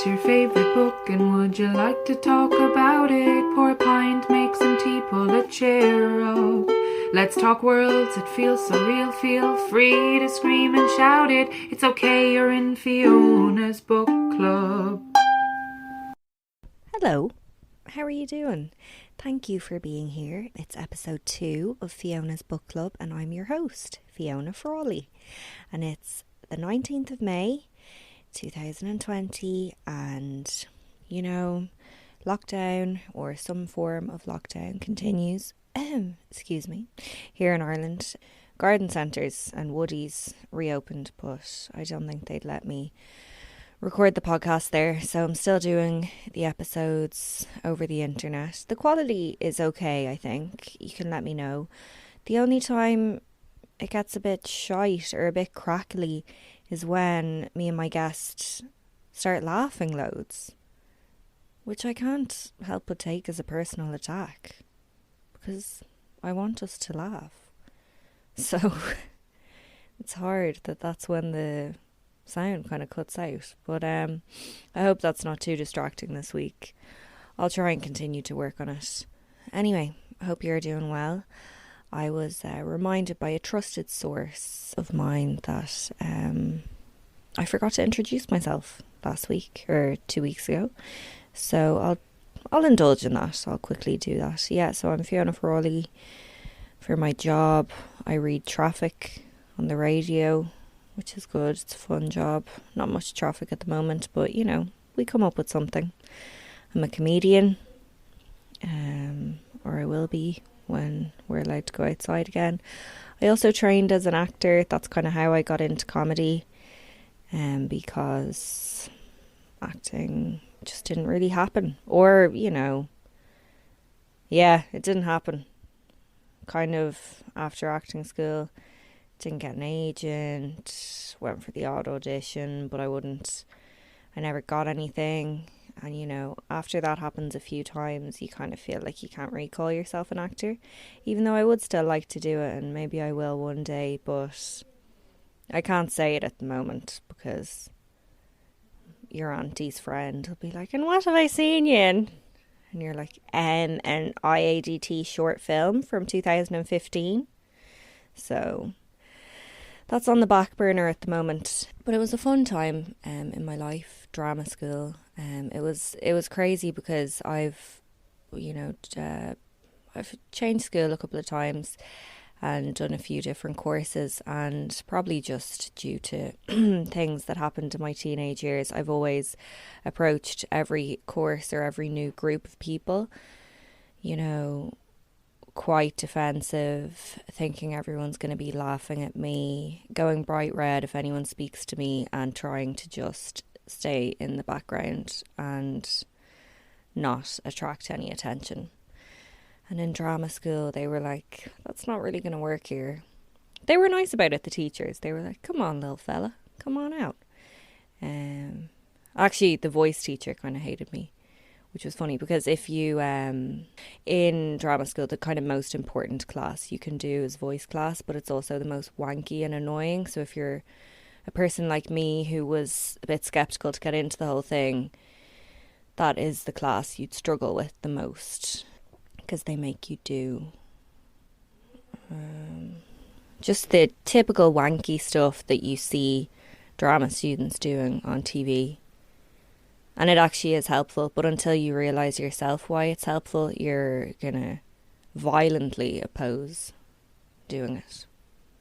What's your favorite book and would you like to talk about it? Pour a pint, make some tea, pull a chair up. Let's talk worlds, it feels so real. Feel free to scream and shout it. It's okay, you're in Fiona's book club. Hello, how are you doing? Thank you for being here. It's episode 2 of Fiona's book club and I'm your host, Fiona Frawley. And it's the 19th of May 2020 and, lockdown or some form of lockdown continues, here in Ireland. Garden centres and woodies reopened, but I don't think they'd let me record the podcast there, so I'm still doing the episodes over the internet. The quality is okay, I think. You can let me know. The only time it gets a bit shite or a bit crackly is when me and my guest start laughing loads, which I can't help but take as a personal attack because I want us to laugh. So it's hard that's when the sound kind of cuts out, but I hope that's not too distracting this week. I'll try and continue to work on it. Anyway, I hope you're doing well. I was reminded by a trusted source of mine that I forgot to introduce myself last week or 2 weeks ago, so I'll indulge in that. I'll quickly do that. Yeah, so I'm Fiona Frawley. For my job, I read traffic on the radio, which is good. It's a fun job. Not much traffic at the moment, but we come up with something. I'm a comedian, or I will be when we're allowed to go outside again. I also trained as an actor. That's kind of how I got into comedy, because acting just didn't really happen. Or, it didn't happen. Kind of after acting school, didn't get an agent, went for the odd audition, but I never got anything. And after that happens a few times, you kind of feel like you can't really call yourself an actor, even though I would still like to do it, and maybe I will one day, but I can't say it at the moment because your auntie's friend will be like, and what have I seen you in? And you're like, an IADT short film from 2015. So that's on the back burner at the moment. But it was a fun time in my life, drama school. It was crazy because I've changed school a couple of times and done a few different courses, and probably just due to things that happened in my teenage years, I've always approached every course or every new group of people, quite defensive, thinking everyone's going to be laughing at me, going bright red if anyone speaks to me, and trying to just stay in the background and not attract any attention. And in drama school, they were like, that's not really going to work here. They were nice about it, the teachers. They were like, come on, little fella, come on out. Actually, the voice teacher kind of hated me, which was funny because if you, in drama school, the kind of most important class you can do is voice class, but it's also the most wanky and annoying. So if you're a person like me who was a bit skeptical to get into the whole thing, that is the class you'd struggle with the most, because they make you do just the typical wanky stuff that you see drama students doing on TV. And it actually is helpful, but until you realise yourself why it's helpful, you're going to violently oppose doing it,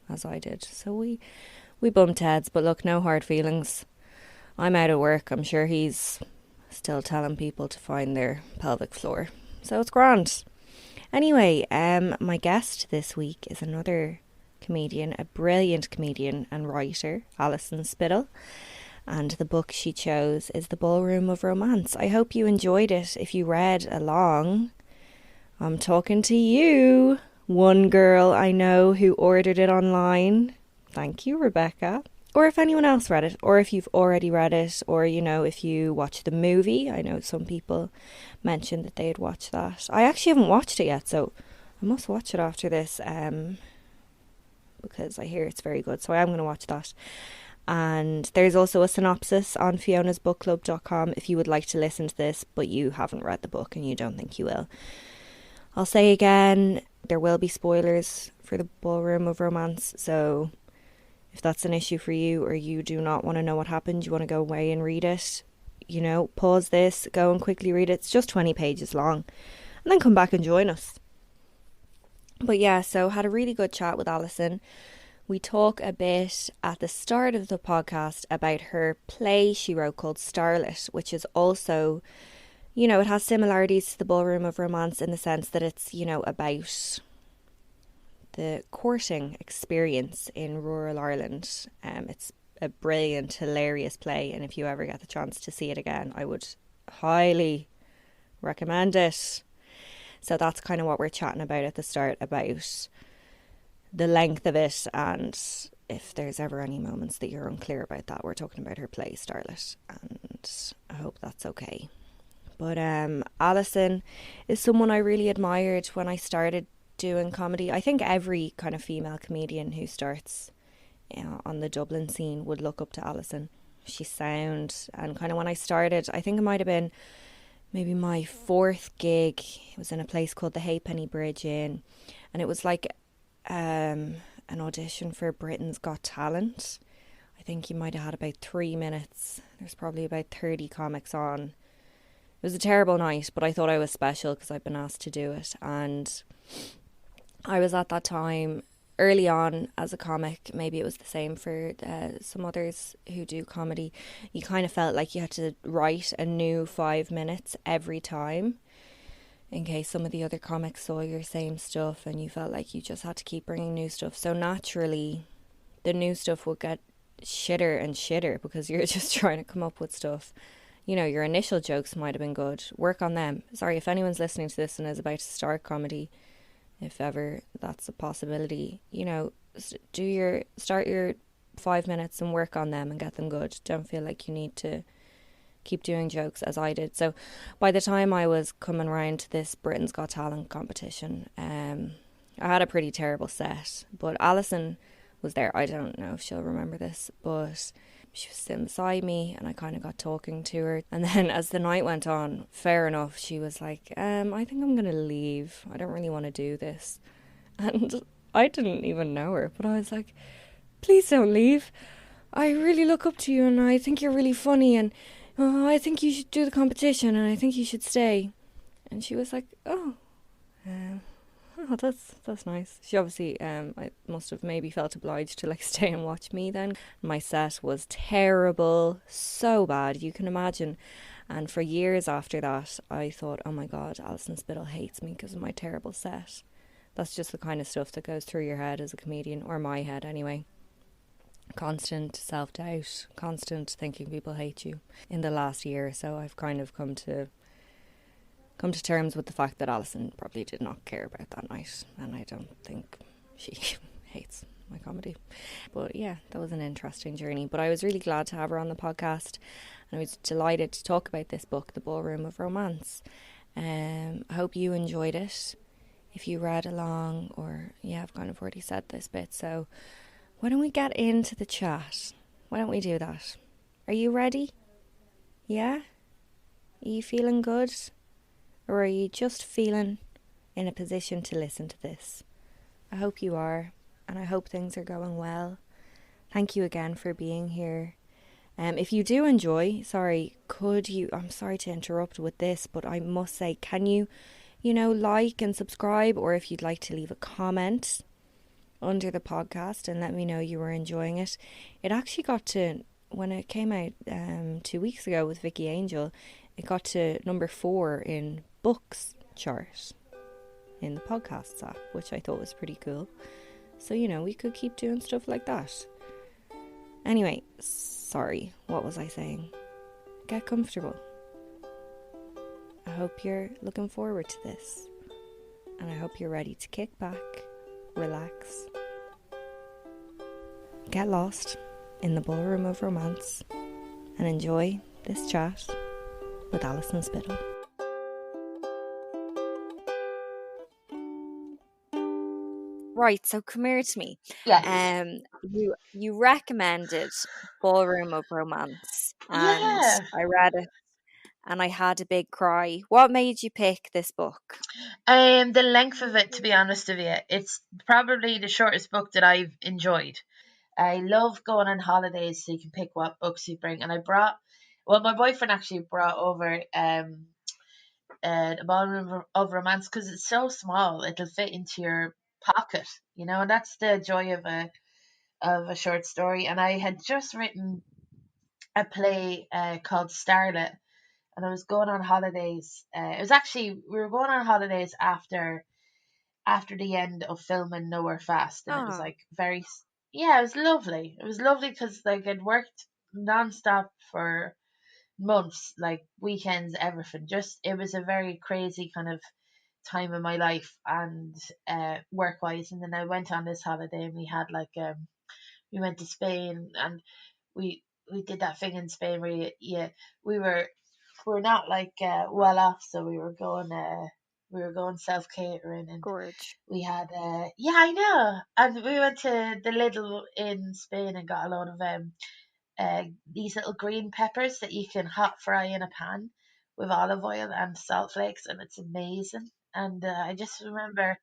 as I did. So we bumped heads, but look, no hard feelings. I'm out of work. I'm sure he's still telling people to find their pelvic floor. So it's grand. Anyway, my guest this week is another comedian, a brilliant comedian and writer, Alison Spittle. And the book she chose is The Ballroom of Romance. I hope you enjoyed it. If you read along, I'm talking to you, one girl I know who ordered it online. Thank you, Rebecca. Or if anyone else read it, or if you've already read it, or, if you watch the movie. I know some people mentioned that they had watched that. I actually haven't watched it yet, so I must watch it after this, because I hear it's very good, so I am going to watch that. And there's also a synopsis on fionasbookclub.com if you would like to listen to this, but you haven't read the book and you don't think you will. I'll say again, there will be spoilers for the Ballroom of Romance, so if that's an issue for you or you do not want to know what happened, you want to go away and read it, pause this, go and quickly read it. It's just 20 pages long, and then come back and join us. But yeah, so had a really good chat with Alison. We talk a bit at the start of the podcast about her play she wrote called Starlet, which is also, it has similarities to the Ballroom of Romance in the sense that it's, about the courting experience in rural Ireland. It's a brilliant, hilarious play, and if you ever get the chance to see it again, I would highly recommend it. So that's kind of what we're chatting about at the start, about the length of it, and if there's ever any moments that you're unclear about that, we're talking about her play Starlet, and I hope that's okay. But Alison is someone I really admired when I started doing comedy. I think every kind of female comedian who starts on the Dublin scene would look up to Alison. She's sound, and kind of when I started, I think it might have been maybe my 4th gig. It was in a place called the Halfpenny Bridge Inn, and it was like an audition for Britain's Got Talent. I think you might have had about 3 minutes. There's probably about 30 comics on. It was a terrible night, but I thought I was special because I'd been asked to do it, and I was at that time early on as a comic. Maybe it was the same for some others who do comedy. You kind of felt like you had to write a new 5 minutes every time in case some of the other comics saw your same stuff, and you felt like you just had to keep bringing new stuff. So naturally the new stuff would get shitter and shitter because you're just trying to come up with stuff. Your initial jokes might have been good. Work on them. Sorry, if anyone's listening to this and is about to start comedy, if ever that's a possibility, start your 5 minutes and work on them and get them good. Don't feel like you need to keep doing jokes as I did. So by the time I was coming around to this Britain's Got Talent competition, I had a pretty terrible set, but Alison was there. I don't know if she'll remember this, but she was sitting beside me and I kind of got talking to her, and then as the night went on, fair enough, she was like, I think I'm gonna leave, I don't really want to do this. And I didn't even know her, but I was like, please don't leave, I really look up to you and I think you're really funny, and I think you should do the competition and I think you should stay. And she was like, that's nice. She obviously I must have maybe felt obliged to stay and watch me then. My set was terrible, so bad you can imagine, and for years after that I thought, oh my god, Alison Spittle hates me because of my terrible set. That's just the kind of stuff that goes through your head as a comedian, or my head anyway. Constant self-doubt, constant thinking people hate you. In the last year or so I've kind of come to terms with the fact that Alison probably did not care about that night, and I don't think she hates my comedy. But yeah, that was an interesting journey, but I was really glad to have her on the podcast, and I was delighted to talk about this book, The Ballroom of Romance. I hope you enjoyed it. If you read along, or I've kind of already said this bit, so why don't we get into the chat? Why don't we do that? Are you ready? Yeah? Are you feeling good? Or are you just feeling in a position to listen to this? I hope you are, and I hope things are going well. Thank you again for being here. If you do enjoy, I'm sorry to interrupt with this, but I must say, can you, like and subscribe, or if you'd like to leave a comment under the podcast and let me know you were enjoying it. It actually got to, when it came out 2 weeks ago with Vicky Angel, it got to number 4 in books chart in the podcasts app, which I thought was pretty cool. So, we could keep doing stuff like that. Anyway, sorry, what was I saying? Get comfortable. I hope you're looking forward to this, and I hope you're ready to kick back, relax, get lost in the Ballroom of Romance, and enjoy this chat with Alison Spittle. Right, so come here to me. Yes. You recommended Ballroom of Romance, and Yeah. I read it, and I had a big cry. What made you pick this book? The length of it, to be honest with you, it's probably the shortest book that I've enjoyed. I love going on holidays, so you can pick what books you bring. And I brought, well, my boyfriend actually brought over the Ballroom of Romance because it's so small, it'll fit into your pocket, you know, and that's the joy of a short story. And I had just written a play called Starlet, and I was going on holidays. It was actually we were going on holidays after the end of filming Nowhere Fast, and it was Ah, like very, yeah, it was lovely. It was lovely because like I'd worked nonstop for months, like weekends, everything. Just it was a very crazy kind of time in my life and work wise. And then I went on this holiday and we had like we went to Spain and we did that thing in Spain where yeah, we were we're not like well off, so we were going self catering, and gorge. we had yeah, I know, and we went to the Lidl in Spain and got a load of these little green peppers that you can hot fry in a pan with olive oil and salt flakes, and it's amazing. And I just remember,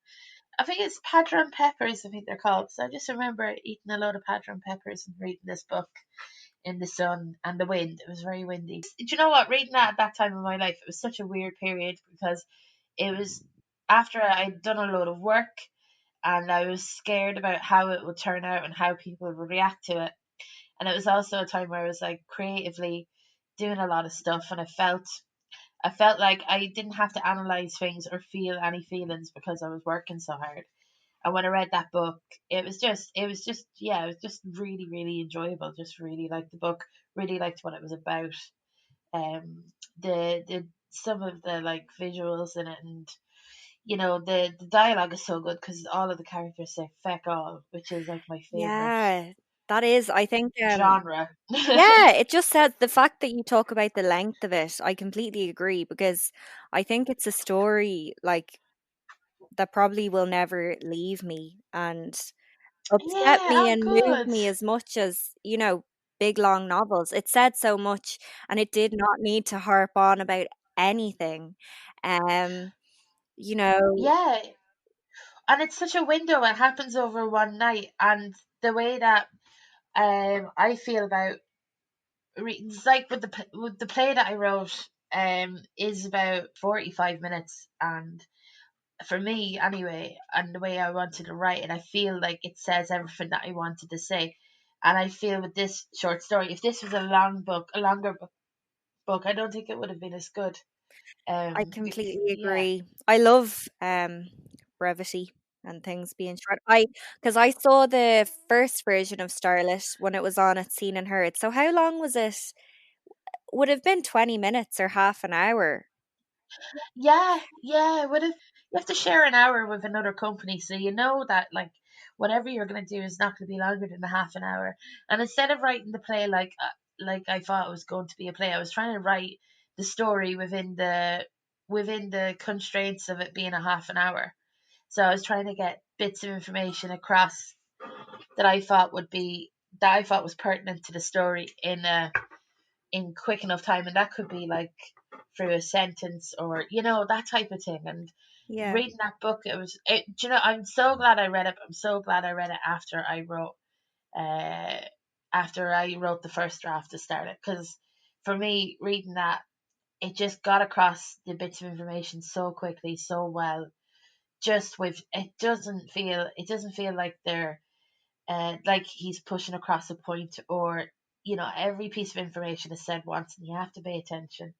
I think it's padron peppers, I think they're called. So I just remember eating a load of padron peppers and reading this book in the sun and the wind. It was very windy. Do you know what? Reading that at that time of my life, it was such a weird period because it was after I'd done a load of work and I was scared about how it would turn out and how people would react to it. And it was also a time where I was like creatively doing a lot of stuff, and I felt like I didn't have to analyze things or feel any feelings because I was working so hard. And when I read that book, yeah, it was just really, really enjoyable. Just really liked the book, really liked what it was about. The some of the like visuals in it, and you know the dialogue is so good because all of the characters say "feck all," which is like my favorite Yeah, that is, I think, genre. yeah, it just says the fact that you talk about the length of it, I completely agree because I think it's a story like that probably will never leave me and upset Yeah, me oh, and move good. me as much as, big long novels. It said so much and it did not need to harp on about anything. Um, you know, Yeah, and it's such a window. It happens over one night, and the way that I feel about it's like with the play that I wrote is about 45 minutes, and for me anyway, and the way I wanted to write it, I feel like it says everything that I wanted to say. And I feel with this short story, if this was a longer book, I don't think it would have been as good. I Because completely yeah, agree. I love brevity and things being short. Because I saw the first version of Starlet when it was on at Seen and Heard. So how long was it? Would have been 20 minutes or half an hour. yeah, yeah. What if you have to share an hour with another company, so you know that like whatever you're gonna do is not gonna be longer than a half an hour. And instead of writing the play like I thought it was going to be a play, I was trying to write the story within the constraints of it being a half an hour. So I was trying to get bits of information across that I thought was pertinent to the story in quick enough time, and that could be like through a sentence or you know that type of thing. And Yeah, reading that book, you know, I'm so glad I read it. I'm so glad I read it uh after I wrote the first draft to start it, because for me reading that, it just got across the bits of information so quickly, so well. Just with it doesn't feel like they're like he's pushing across a point, or you know every piece of information is said once and you have to pay attention.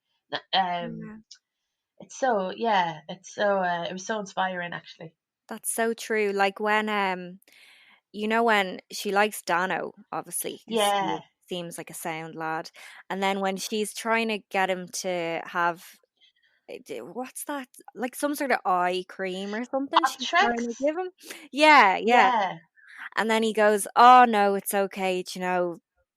um yeah. it's so yeah it's so it was so inspiring actually. That's so true. Like when when she likes Dano, obviously, because Yeah, he seems like a sound lad. And then when she's trying to get him to have what's that? Like some sort of eye cream or something she's trying to Optrex. give him. Yeah, yeah. Yeah, And then he goes, "Oh no, it's okay.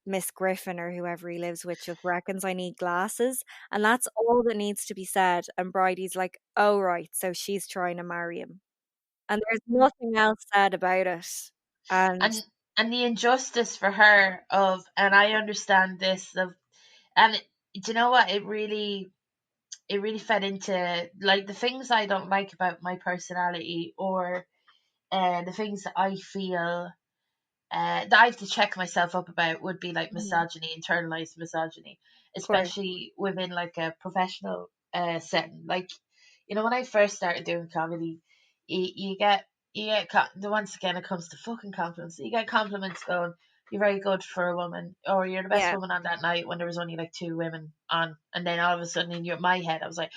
Miss Griffin or whoever he lives with just reckons I need glasses." And that's all that needs to be said. And Bridie's like, "Oh right, so she's trying to marry him." and there's nothing else said about it. And and and the injustice for her of, and I understand this of, and do you know what, it really fed into like the things I don't like about my personality, or the things that I feel that I have to check myself up about would be like Mhm. misogyny, internalized misogyny, Of course, especially within like a professional setting. Like, when I first started doing comedy, you get the once again it comes to fucking compliments. You get compliments going, "You're very good for a woman," or "You're the best yeah. woman on that night," when there was only like two women on, and then all of a sudden my head I was like,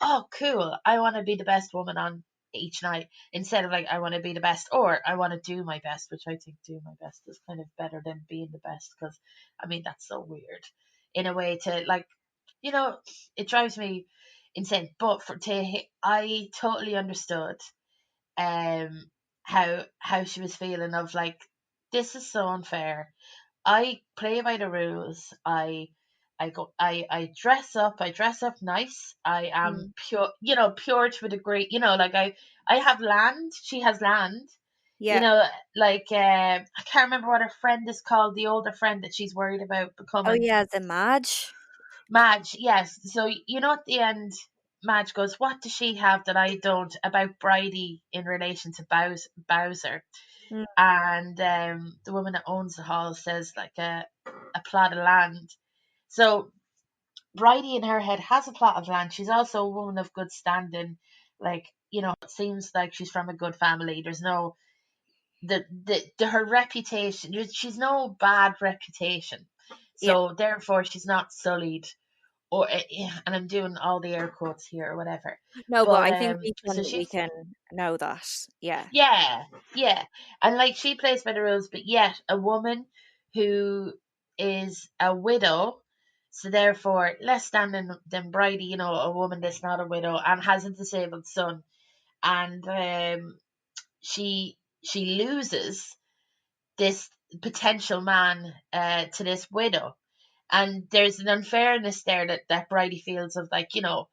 "Oh, cool! I want to be the best woman on each night," instead of like I want to be the best, or I want to do my best, which I think do my best is kind of better than being the best, because I mean that's so weird in a way to like, you know it drives me insane. But I totally understood um how she was feeling of like, this is so unfair. I play by the rules. I dress up nice. I am Mm. pure, pure to a degree. Like I have land. She has land. You Yeah. know, like I can't remember what her friend is called, the older friend that she's worried about Oh becoming. yeah, the Madge. Madge, yes. So at the end, Madge goes, "What does she have that I don't?" About Bridie in relation to Bowser, Mm. and the woman that owns the hall says like a plot of land. So Bridie in her head has a plot of land. She's also a woman of good standing. Like, it seems like she's from a good family. There's no her reputation. She's no bad reputation. Yeah. So therefore, she's not sullied, or and I'm doing all the air quotes here or whatever. No, but But I think we so can we she's, can know that. Yeah. yeah, yeah. And like she plays by the rules, but yet a woman who is a widow, so therefore less standing than Bridie, a woman that's not a widow and has a disabled son, and she loses this potential man to this widow. And there's an unfairness there that Bridie feels of like, oh,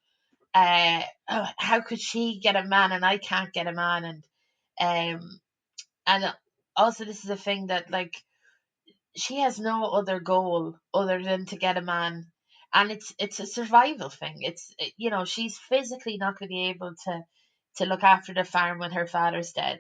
how could she get a man and I can't get a man, and also this is a thing that like she has no other goal other than to get a man, and it's a survival thing. She's physically not going to be able to look after the farm when her father's dead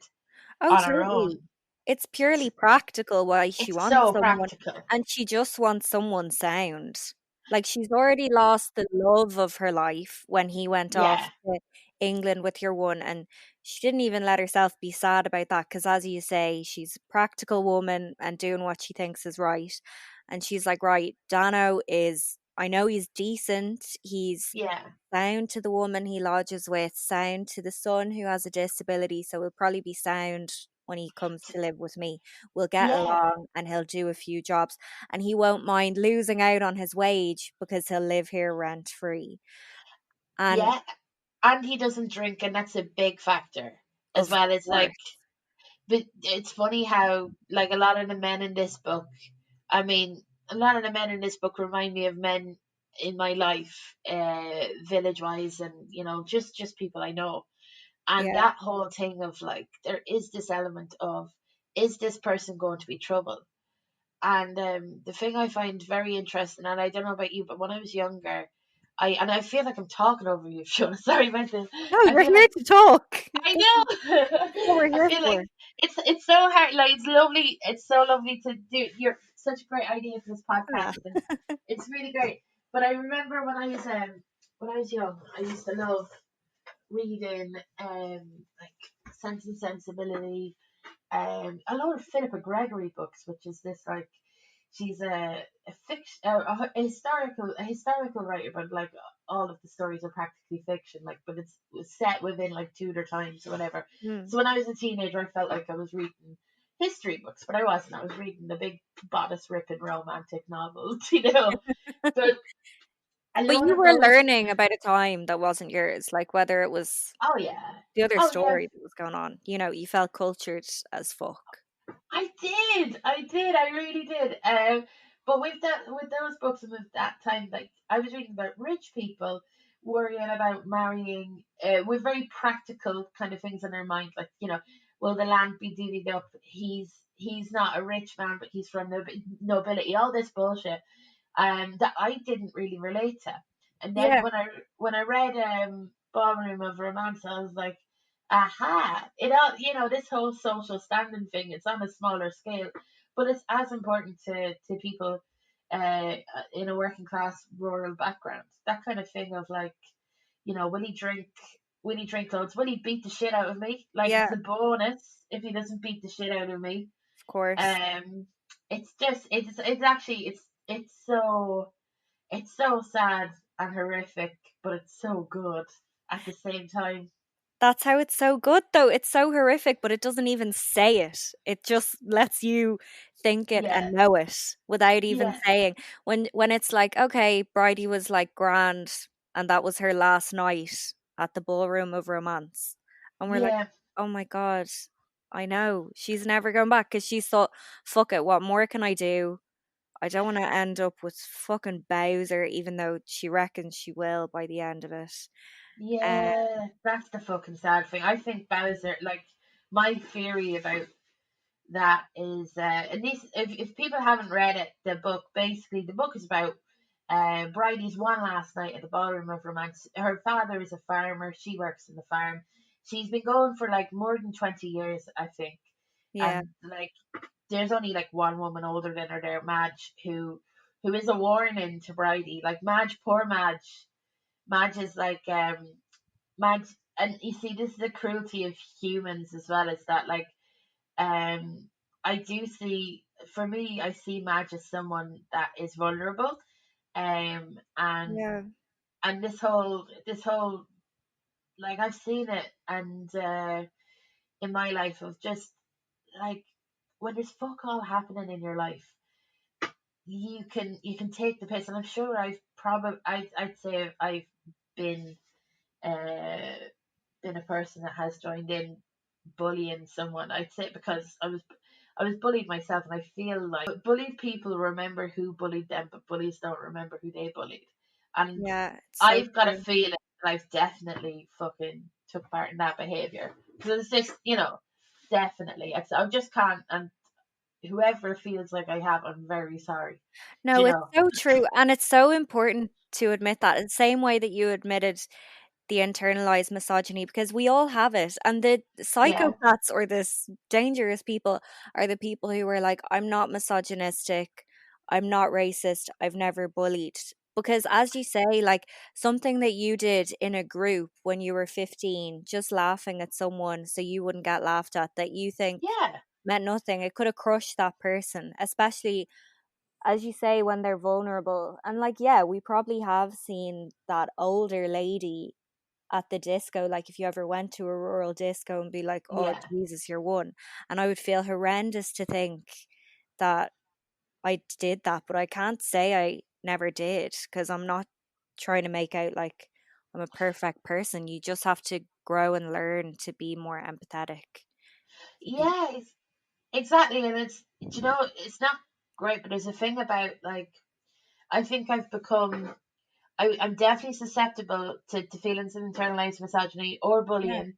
Oh, on her totally. own. It's purely practical why she It's wants so someone, practical. and she just wants someone sound. Like she's already lost the love of her life when he went off Yeah, to England with your one, and she didn't even let herself be sad about that because, as you say, she's a practical woman and doing what she thinks is right. And she's like, right, Dano is, I know he's decent, he's yeah, sound to the woman he lodges with, sound to the son who has a disability, so he'll probably be sound when he comes to live with me. We'll get yeah, along and he'll do a few jobs and he won't mind losing out on his wage because he'll live here rent free. And yeah. And he doesn't drink, and that's a big factor as of well. It's like, course. but it's funny how like a lot of the men in this book, I mean, a lot of the men in this book remind me of men in my life, village wise, and just people I know. And Yeah. that whole thing of like, there is this element of, is this person going to be trouble? And the thing I find very interesting, and I don't know about you, but when I was younger, I feel like I'm talking over you, Fiona. Sorry about this. No, I you're feel here like to talk. I This is what know. we're I here feel like for. it's so hard. Like it's lovely. It's so lovely to do. You're such a great idea for this Ah. podcast, and it's really great. But I remember when I was young, I used to love reading like Sense and Sensibility, a lot of Philippa Gregory books, which is this like, she's a historical writer, but like all of the stories are practically fiction, like, but it's set within like Tudor times or whatever. Hmm. So when I was a teenager, I felt like I was reading history books, but I wasn't. I was reading the big bodice ripping romantic novels, But a But lot you of were those, learning about a time that wasn't yours, like whether it was oh yeah, the other oh yeah, story that was going on. You felt cultured as fuck. I really did. But with those books and with that time, like I was reading about rich people worrying about marrying with very practical kind of things in our mind, like, will the land be divvied up? He's not a rich man, but he's from nobility. All this bullshit, that I didn't really relate to. And then Yeah, when I read Ballroom of Romance, I was like, aha! It all, this whole social standing thing. It's on a smaller scale, but it's as important to people uh, in a working class rural background. That kind of thing of like, will he drink? Will he drink loads? Will he beat the shit out of me? Like, yeah, it's a bonus if he doesn't beat the shit out of me. of course. Um, it's just it's actually it's so sad and horrific, but it's so good at the same time. That's how it's so good, though. It's so horrific, but it doesn't even say it. It just lets you think it and Yeah, know it without even yeah, saying. When it's like, okay, Bridie was like grand, and that was her last night at the Ballroom of Romance, and we're like, yeah, oh my god, I know she's never going back because she thought, fuck it, what more can I do? I don't want to end up with fucking Bowser, even though she reckons she will by the end of it. Uh, yeah. That's the fucking sad thing. I think Bowser, like, my theory about that is, and this, if people haven't read it, the book, basically the book is about Bridie's one last night at the Ballroom of Romance. Her father is a farmer. She works in the farm. She's been going for like more than 20 years, I think. yeah, And like, there's only like one woman older than her there, Madge, who is a warning to Bridie. Like, Madge, poor Madge. Madge is like, Madge, and you see, this is the cruelty of humans as well, is that like, um, I do see, for me, I see Madge as someone that is vulnerable, and yeah, this whole, like, I've seen it, and in my life, of just like, when there's fuck all happening in your life, you can take the piss, and I'm sure I'd say I've been uh been a person that has joined in bullying someone. I'd say because I was bullied myself, and I feel like bullied people remember who bullied them, but bullies don't remember who they bullied. And yeah. It's so I've got a true. feeling that I've definitely fucking took part in that behavior, because it's just, definitely. I just can't. And whoever feels like I have, I'm very sorry. Do No, you it's know? so true, and it's so important to admit that. In the same way that you admitted the internalized misogyny, because we all have it, and the Yeah, psychopaths or this dangerous people are the people who are like, I'm not misogynistic, I'm not racist, I've never bullied. Because as you say, like something that you did in a group when you were 15, just laughing at someone so you wouldn't get laughed at, that you think yeah, meant nothing. It could have crushed that person, especially as you say when they're vulnerable. And like, yeah, we probably have seen that older lady at the disco. Like, if you ever went to a rural disco and be like, oh, yeah. Jesus, you're one. And I would feel horrendous to think that I did that, but I can't say I never did because I'm not trying to make out like I'm a perfect person. You just have to grow and learn to be more empathetic. To be, Yeah, exactly. And it's not great, but there's a thing about, like, I think I've become, I'm definitely susceptible to feelings of internalized misogyny or yeah. bullying.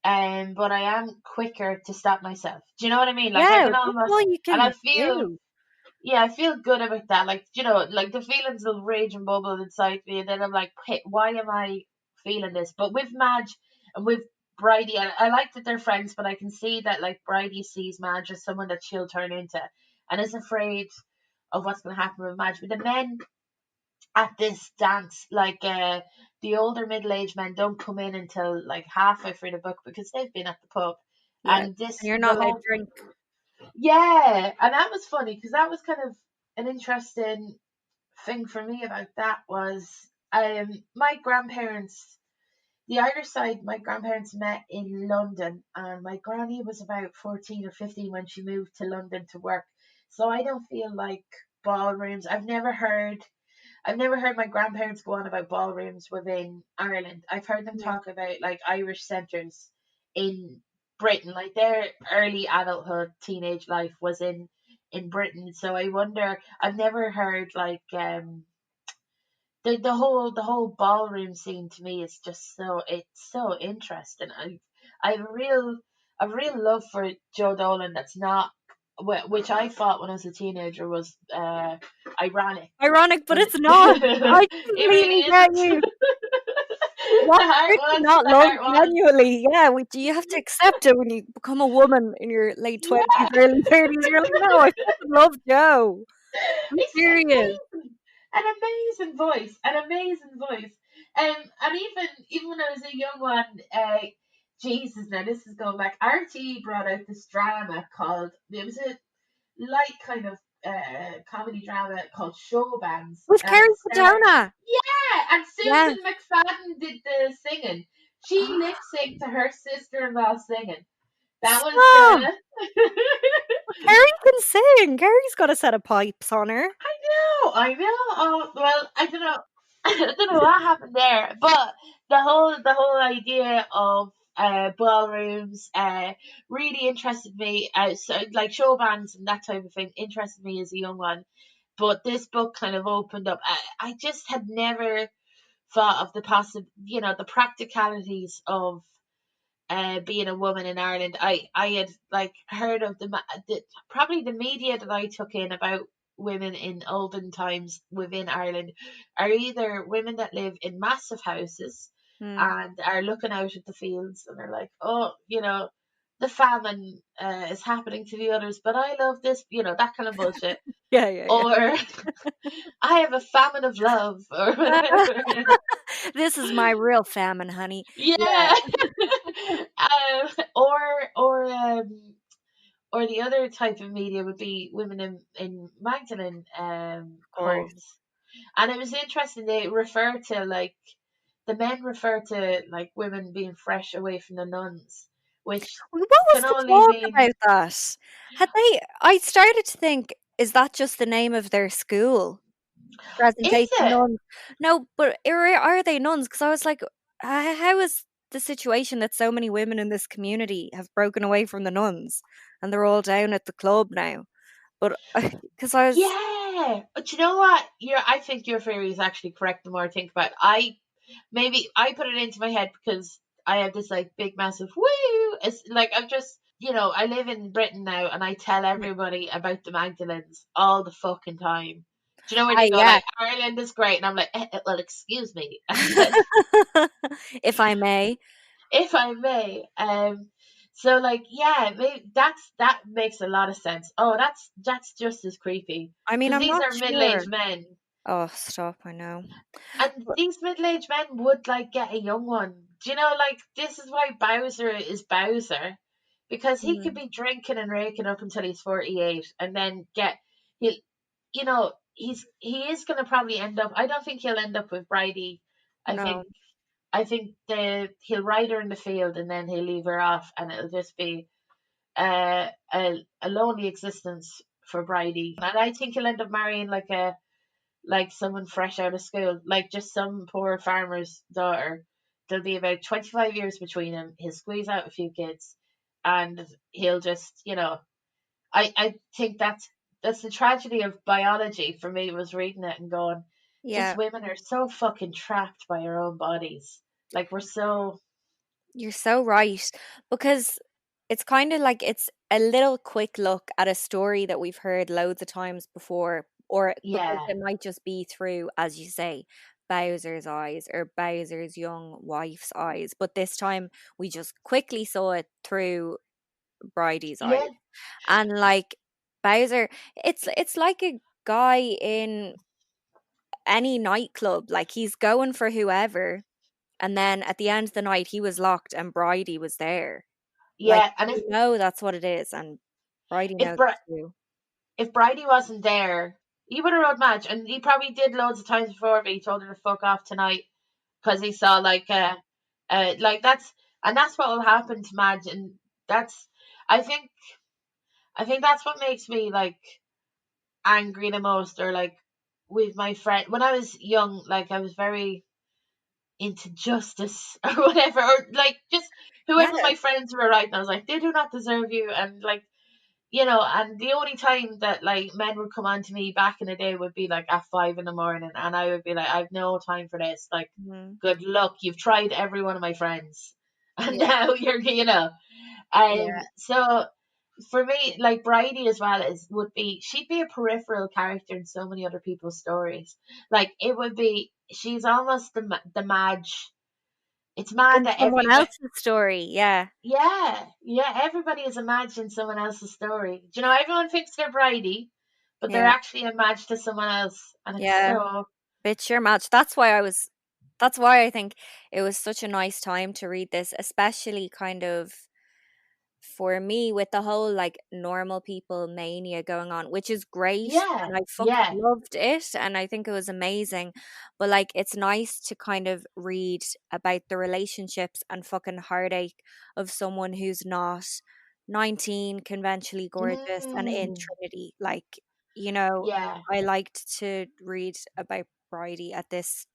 But I am quicker to stop myself. Do you know what I mean? Like, I Yeah, can that's all almost, you and I can feel, do. yeah, I feel good about that. Like, like, the feelings will rage and bubble inside me, and then I'm like, hey, why am I feeling this? But with Madge and with Bridie, I like that they're friends, but I can see that, like, Bridie sees Madge as someone that she'll turn into, and is afraid of what's going to happen with Madge. But the men at this dance, like, the older middle-aged men don't come in until like halfway through the book because they've been at the pub, Yeah. and And this you're the not allowed to whole, drink. yeah, and that was funny because that was kind of an interesting thing for me about that was, my grandparents, the Irish side, my grandparents met in London, and my granny was about 14 or 15 when she moved to London to work. So I don't feel like ballrooms. I've never heard my grandparents go on about ballrooms within Ireland. I've heard them Yeah. talk about like Irish centres in Britain, like their early adulthood, teenage life was in Britain. So I wonder. I've never heard like the whole ballroom scene to me is just it's so interesting. I've a real love for Joe Dolan that's not which I thought when I was a teenager was ironic, Ironic, but but it's it, not. I it completely really get isn't. you. The What's heart there to wants, not the love heart wants. genuinely? Yeah, you have to accept it when you become a woman in your late Yeah, 20s, early 30s. You're like, no, I fucking love Joe. I'm it's serious. amazing. An amazing voice. And even when I was a young one, Jesus, now this is going back. RT brought out this drama called it was a light kind of comedy drama called Show Bands, With and Kerry it starred Katona. and Yes. Susan McFadden did the singing. She lip synced to her sister-in-law singing. That was Stop. the Kerry can sing. Kerry's got a set of pipes on her. I know. Oh, well, I don't know. I don't know what happened there, but the whole idea of ballrooms really interested me. So, like show bands and that type of thing interested me as a young one. But this book kind of opened up. I just had never thought of the practicalities of being a woman in Ireland. I had like heard of probably the media that I took in about women in olden times within Ireland are either women that live in massive houses Hmm. and are looking out at the fields and are like, oh, the famine is happening to the others, but I love this, that kind of bullshit. Yeah, yeah, yeah. Or I have a famine of love, or whatever. This is my real famine, honey. Yeah, Yeah. Or or the other type of media would be women in Magdalene of course. homes. And it was interesting, they refer to like the men refer to like women being fresh away from the nuns, which What was can the only talk mean about that? Had they? I started to think, is that just the name of their school? is Presentation it? nuns. No, but are they nuns? Because I was like, how is the situation that so many women in this community have broken away from the nuns and they're all down at the club now? But because I was, Yeah. But you know what? I think your theory is actually correct the more I think about it. Maybe I put it into my head because I have this like big massive woo. It's like I'm just I live in Britain now and I tell everybody about the Magdalens all the fucking time. Do you know when you go yeah, like Ireland is great and I'm like well excuse me and then if I may. if I may so like yeah maybe that makes a lot of sense. Oh that's just as creepy I mean, because I'm these not are sure. middle-aged men. Oh, stop! I know. And But, these middle-aged men would like get a young one. Do you know, like this is why Bowser is Bowser, because he could mm, be drinking and raking up until he's 48, and then he'll, he is gonna probably end up. I don't think he'll end up with Bridie. I no, think he'll ride her in the field and then he'll leave her off, and it'll just be a lonely existence for Bridie. And I think he'll end up marrying like someone fresh out of school, like just some poor farmer's daughter. There'll be about 25 years between them. He'll squeeze out a few kids and he'll just, I think that's the tragedy of biology for me was reading it and going, just yeah, women are so fucking trapped by our own bodies. Like we're so, you're so right because it's kind of like it's a little quick look at a story that we've heard loads of times before, or because yeah, it might just be through, as you say, Bowser's eyes or Bowser's young wife's eyes. But this time we just quickly saw it through Bridie's yeah, eyes. And like Bowser, it's like a guy in any nightclub, like he's going for whoever, and then at the end of the night he was locked and Bridie was there. Like yeah. And you know that's what it is, and Bridie if knows Bri- it too. if Bridie wasn't there, he would have rode match, and he probably did loads of times before, but he told her to fuck off tonight because he saw like that's what will happen to Madge, and that's I think I think that's what makes me like angry the most, or like with my friend when I was young, like I was very into justice or whatever, or like just Yeah, whoever my friends were right, and I was like they do not deserve you, and like and the only time that like men would come on to me back in the day would be like at 5 in the morning, and I would be like, I've no time for this. Like, Mhm. good luck. You've tried every one of my friends, and Yeah. now you're. Yeah. So for me, like Bridie as well she'd be a peripheral character in so many other people's stories. Like it would be, she's almost the Madge. It's mad In that someone everybody, else's story. Yeah. yeah, everybody is a Madge in someone else's story. Do you know, everyone thinks they're Bridie, but they're Yeah. actually a Madge to someone else, and it's Yeah. so It's your match. That's why I think it was such a nice time to read this, especially kind of for me with the whole like normal people mania going on, which is great. yeah, And I fucking yeah. loved it. And I think it was amazing. But like, it's nice to kind of read about the relationships and fucking heartache of someone who's not 19, conventionally gorgeous, and in Mm, Trinity. Like, you know, yeah, I liked to read about Bridie at this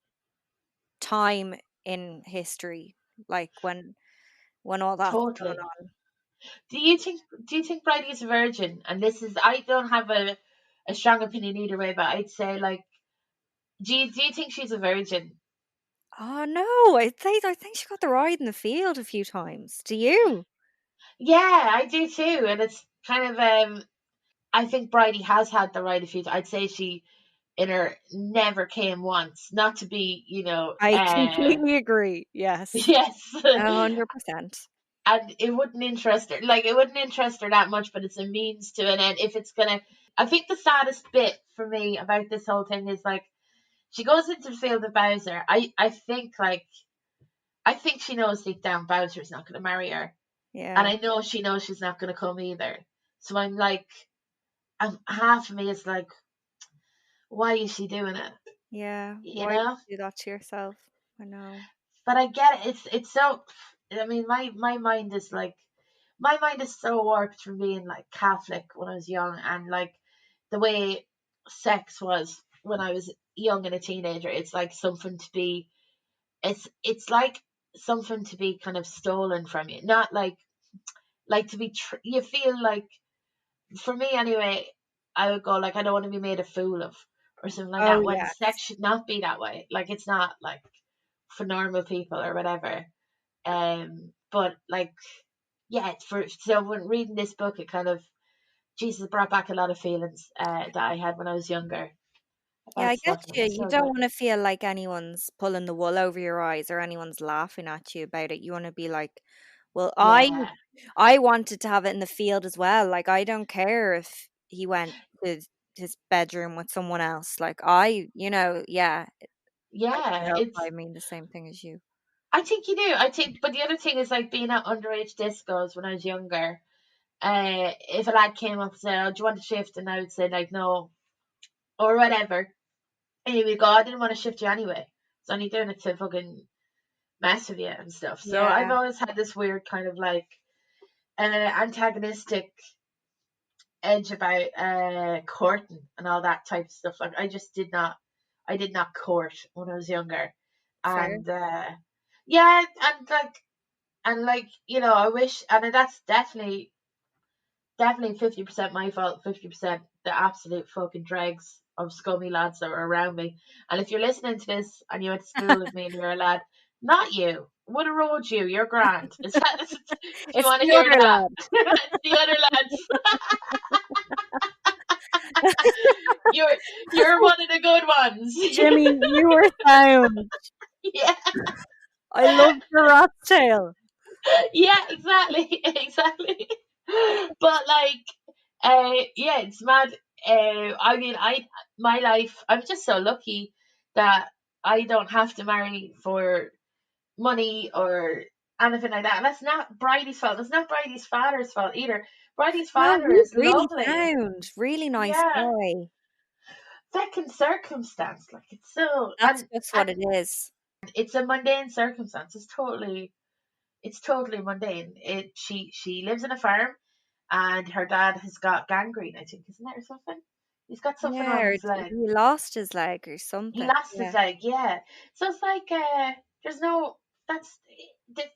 time in history, like when all that's going totally. on. Do you think Bridie is a virgin? And this is, I don't have a strong opinion either way, but I'd say like, do you think she's a virgin? Oh no, I think she got the ride in the field a few times. Do you? Yeah, I do too. And it's kind of I think Bridie has had the right of feet. I'd say she in her never came once. Not to be, I completely agree. Yes, yes. 100%. And it wouldn't interest her. Like it wouldn't interest her that much, but it's a means to an end. If it's gonna, I think the saddest bit for me about this whole thing is like she goes into the field of Bowser. I think she knows deep down Bowser's not gonna marry her, and Yeah, I know she knows she's not gonna come either. So I'm like, half of me is like, why is she doing it? yeah. You Why would know? you do that to yourself? I know. But I get it. It's so. I mean, my mind is so warped from being like Catholic when I was young, and like the way sex was when I was young and a teenager. It's like something to be. It's like something to be kind of stolen from you, not like to be. You feel like, for me anyway, I would go like, I don't want to be made a fool of or something like Oh that. When sex yes. should not be that way. Like it's not like for normal people or whatever. But like, yeah, for so when reading this book, it kind of, Jesus, brought back a lot of feelings that I had when I was younger Yeah, about I get stuff, and it you. was You so don't good. want to feel like anyone's pulling the wool over your eyes or anyone's laughing at you about it. You want to be like, well, I Yeah, I wanted to have it in the field as well. Like I don't care if he went to his bedroom with someone else. Like yeah, I yeah. hope It's. I mean the same thing as you. I think you do. I think, but the other thing is like being at underage discos when I was younger. If a lad came up and said, "Oh, do you want to shift?" and I would say like, "No," or whatever, and he would go, "I didn't want to shift you anyway. It's only doing it to fucking mess with you and stuff." So I've Yeah. always had this weird kind of like antagonistic edge about courting and all that type of stuff. Like I did not court when I was younger, Fair. and yeah, and like I wish, and that's definitely 50% my fault, 50% the absolute fucking dregs of scummy lads that were around me. And if you're listening to this and you went to school with me and you're a lad, not you. Would have rode you. You're grand. If you It's want to the hear other that, lad. it's the other lads. You're you're one of the good ones. Jimmy, you were sound. Yeah, I loved your rat tail. yeah, exactly, exactly. But like, yeah, it's mad. I mean, my life. I'm just so lucky that I don't have to marry for money or anything like that. And that's not Bridie's fault. It's not Bridie's father's fault either. Bridie's No, father he's is really lovely. sound. Really nice Yeah, guy. second circumstance, like it's so, That's just what and it is. it's a mundane circumstance. It's totally mundane. She lives in a farm, and her dad has got gangrene, I think, isn't it, or something? He's got something Yeah, on or his leg. he lost his leg or He something. lost his Yeah. leg, yeah. So it's like there's no that's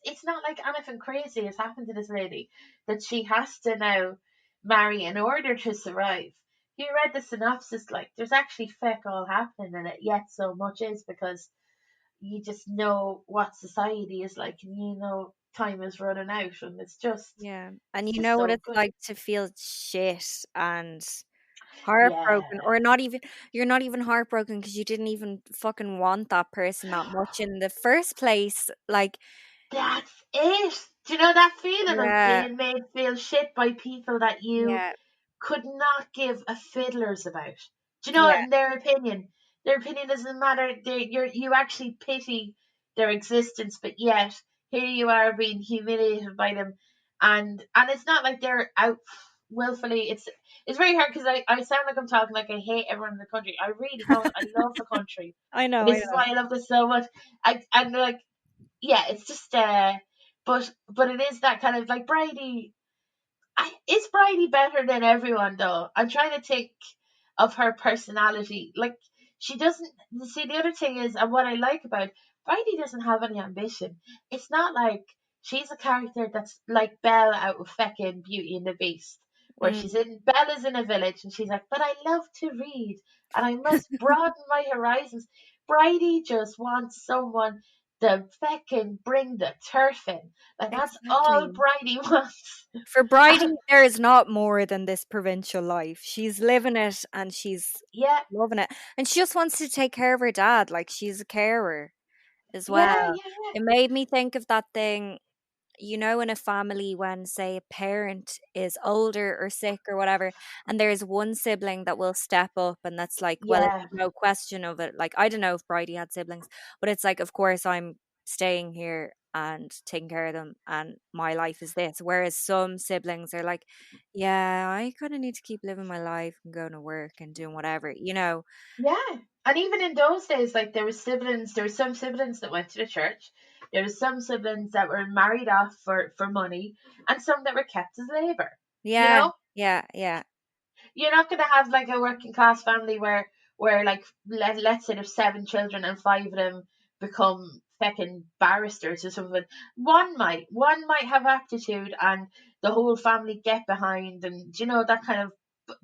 it's not like anything crazy has happened to this lady that she has to now marry in order to survive. You read the synopsis, like there's actually feck all happening in it, yet so much is because you just know what society is like, and you know time is running out, and Yeah. And it's you just know what so it's good. like to feel shit and Yeah, heartbroken, or not even, you're not even heartbroken because you didn't even fucking want that person that much in the first place. Like, that's it. Do you know that feeling of yeah, being made feel shit by people that you yeah, could not give a fiddler's about? Do you know yeah, what? Their opinion doesn't matter. You actually pity their existence, but yet here you are being humiliated by them, and it's not like they're out willfully. It's very hard because I sound like I'm talking like I hate everyone in the country. I really don't. I love the country. I know, I This is know. why I love this so much. I'm like, yeah, it's just but it is that kind of like Bridie. Is Bridie better than everyone though? I'm trying to think of her personality. Like she doesn't see the other thing is, and what I like about Bridie doesn't have any ambition. It's not like she's a character that's like Belle out of feckin' Beauty and the Beast, where Mm, she's in Bella's in a village and she's like, but I love to read and I must broaden my horizons. Bridie just wants someone to feckin' bring the turf in. Like that's all exactly. Bridie wants. For Bridie, there is not more than this provincial life. She's living it and she's Yeah, loving it. And she just wants to take care of her dad. Like, she's a carer as yeah, well. yeah, It made me think of that thing, you know, in a family when, say, a parent is older or sick or whatever, and there's one sibling that will step up, and that's like, well, it's yeah, no question of it. Like, I don't know if Bridie had siblings, but it's like, of course, I'm staying here and taking care of them, and my life is this. Whereas some siblings are like, yeah, I kind of need to keep living my life and going to work and doing whatever, you know? yeah. And even in those days, like there were some siblings that went to the church. There were some siblings that were married off for money, and some that were kept as labor. You Yeah, know, yeah, yeah, you're not going to have like a working class family where like let's say there's seven children and five of them become feckin' barristers or something. One might have aptitude and the whole family get behind, and you know that kind of,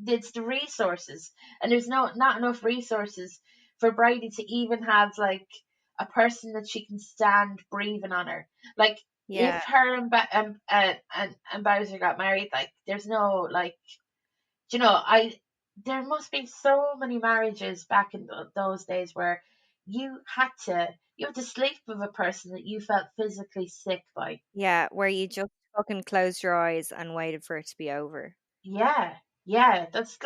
it's the resources, and there's not enough resources for Bridie to even have like a person that she can stand breathing on her. Like yeah, if her and Bowser got married, like there's no like, you know, there must be so many marriages back in those days where you had to sleep with a person that you felt physically sick by. yeah, where you just fucking closed your eyes and waited for it to be over. Yeah, yeah, that's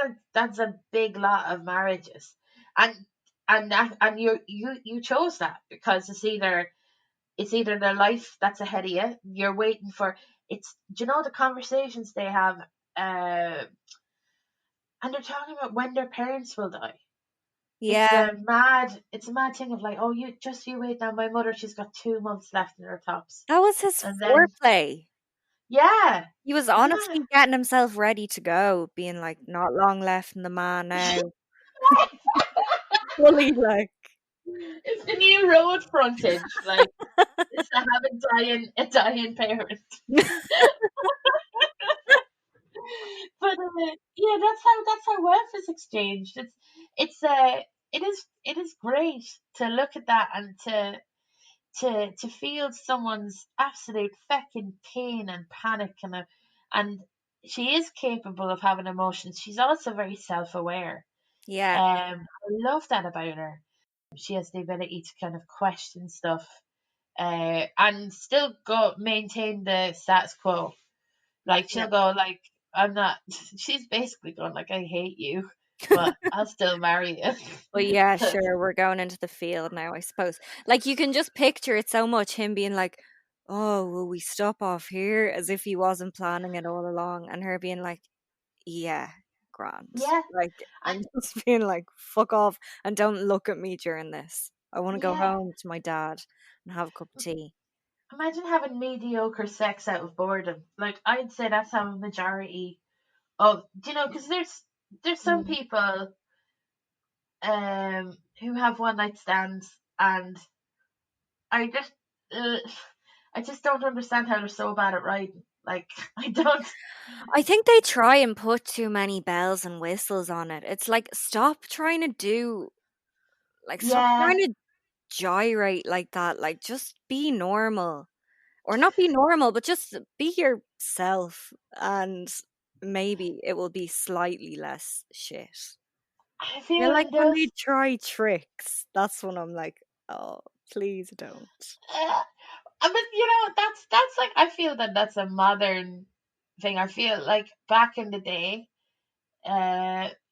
a big lot of marriages, and and you chose that because it's either the life that's ahead of you. You're waiting for it's. Do you know the conversations they have? Uh, and they're talking about when their parents will die. Yeah, It's a mad thing of like, oh, you wait now. My mother, she's got 2 months left in her tops, that was his and then foreplay. yeah, He was yeah, honestly getting himself ready to go, being like, "Not long left in the man now." Fully like, it's the new road frontage. Like it's to have a dying parent. But yeah, that's how wealth is exchanged. It is great to look at that and to feel someone's absolute feckin' pain and panic and she is capable of having emotions. She's also very self-aware. yeah, I love that about her. She has the ability to kind of question stuff, and still go maintain the status quo. Like yeah. she'll go like, I'm not. She's basically going like, I hate you, but I'll still marry you. But yeah, sure, we're going into the field now, I suppose. Like, you can just picture it so much, him being like, "Oh, will we stop off here?" As if he wasn't planning it all along, and her being like, "Yeah, grand." Yeah, Like, I, and just being like, "Fuck off and don't look at me during this. I want to go yeah. home to my dad and have a cup of tea." Imagine having mediocre sex out of boredom. Like I'd say that's how a majority of, because there's some Mm. people who have one night stands, and I just uh, I just don't understand how they're so bad at writing. Like, I don't. I think they try and put too many bells and whistles on it. It's like, stop trying to do, like, stop Yeah, trying to gyrate like that. Like, just be normal. Or not be normal, but just be yourself, and maybe it will be slightly less shit. I Yeah, feel like in when they those. try tricks, that's when I'm like, oh, please don't. But that's like, I feel that that's a modern thing. I feel like back in the day,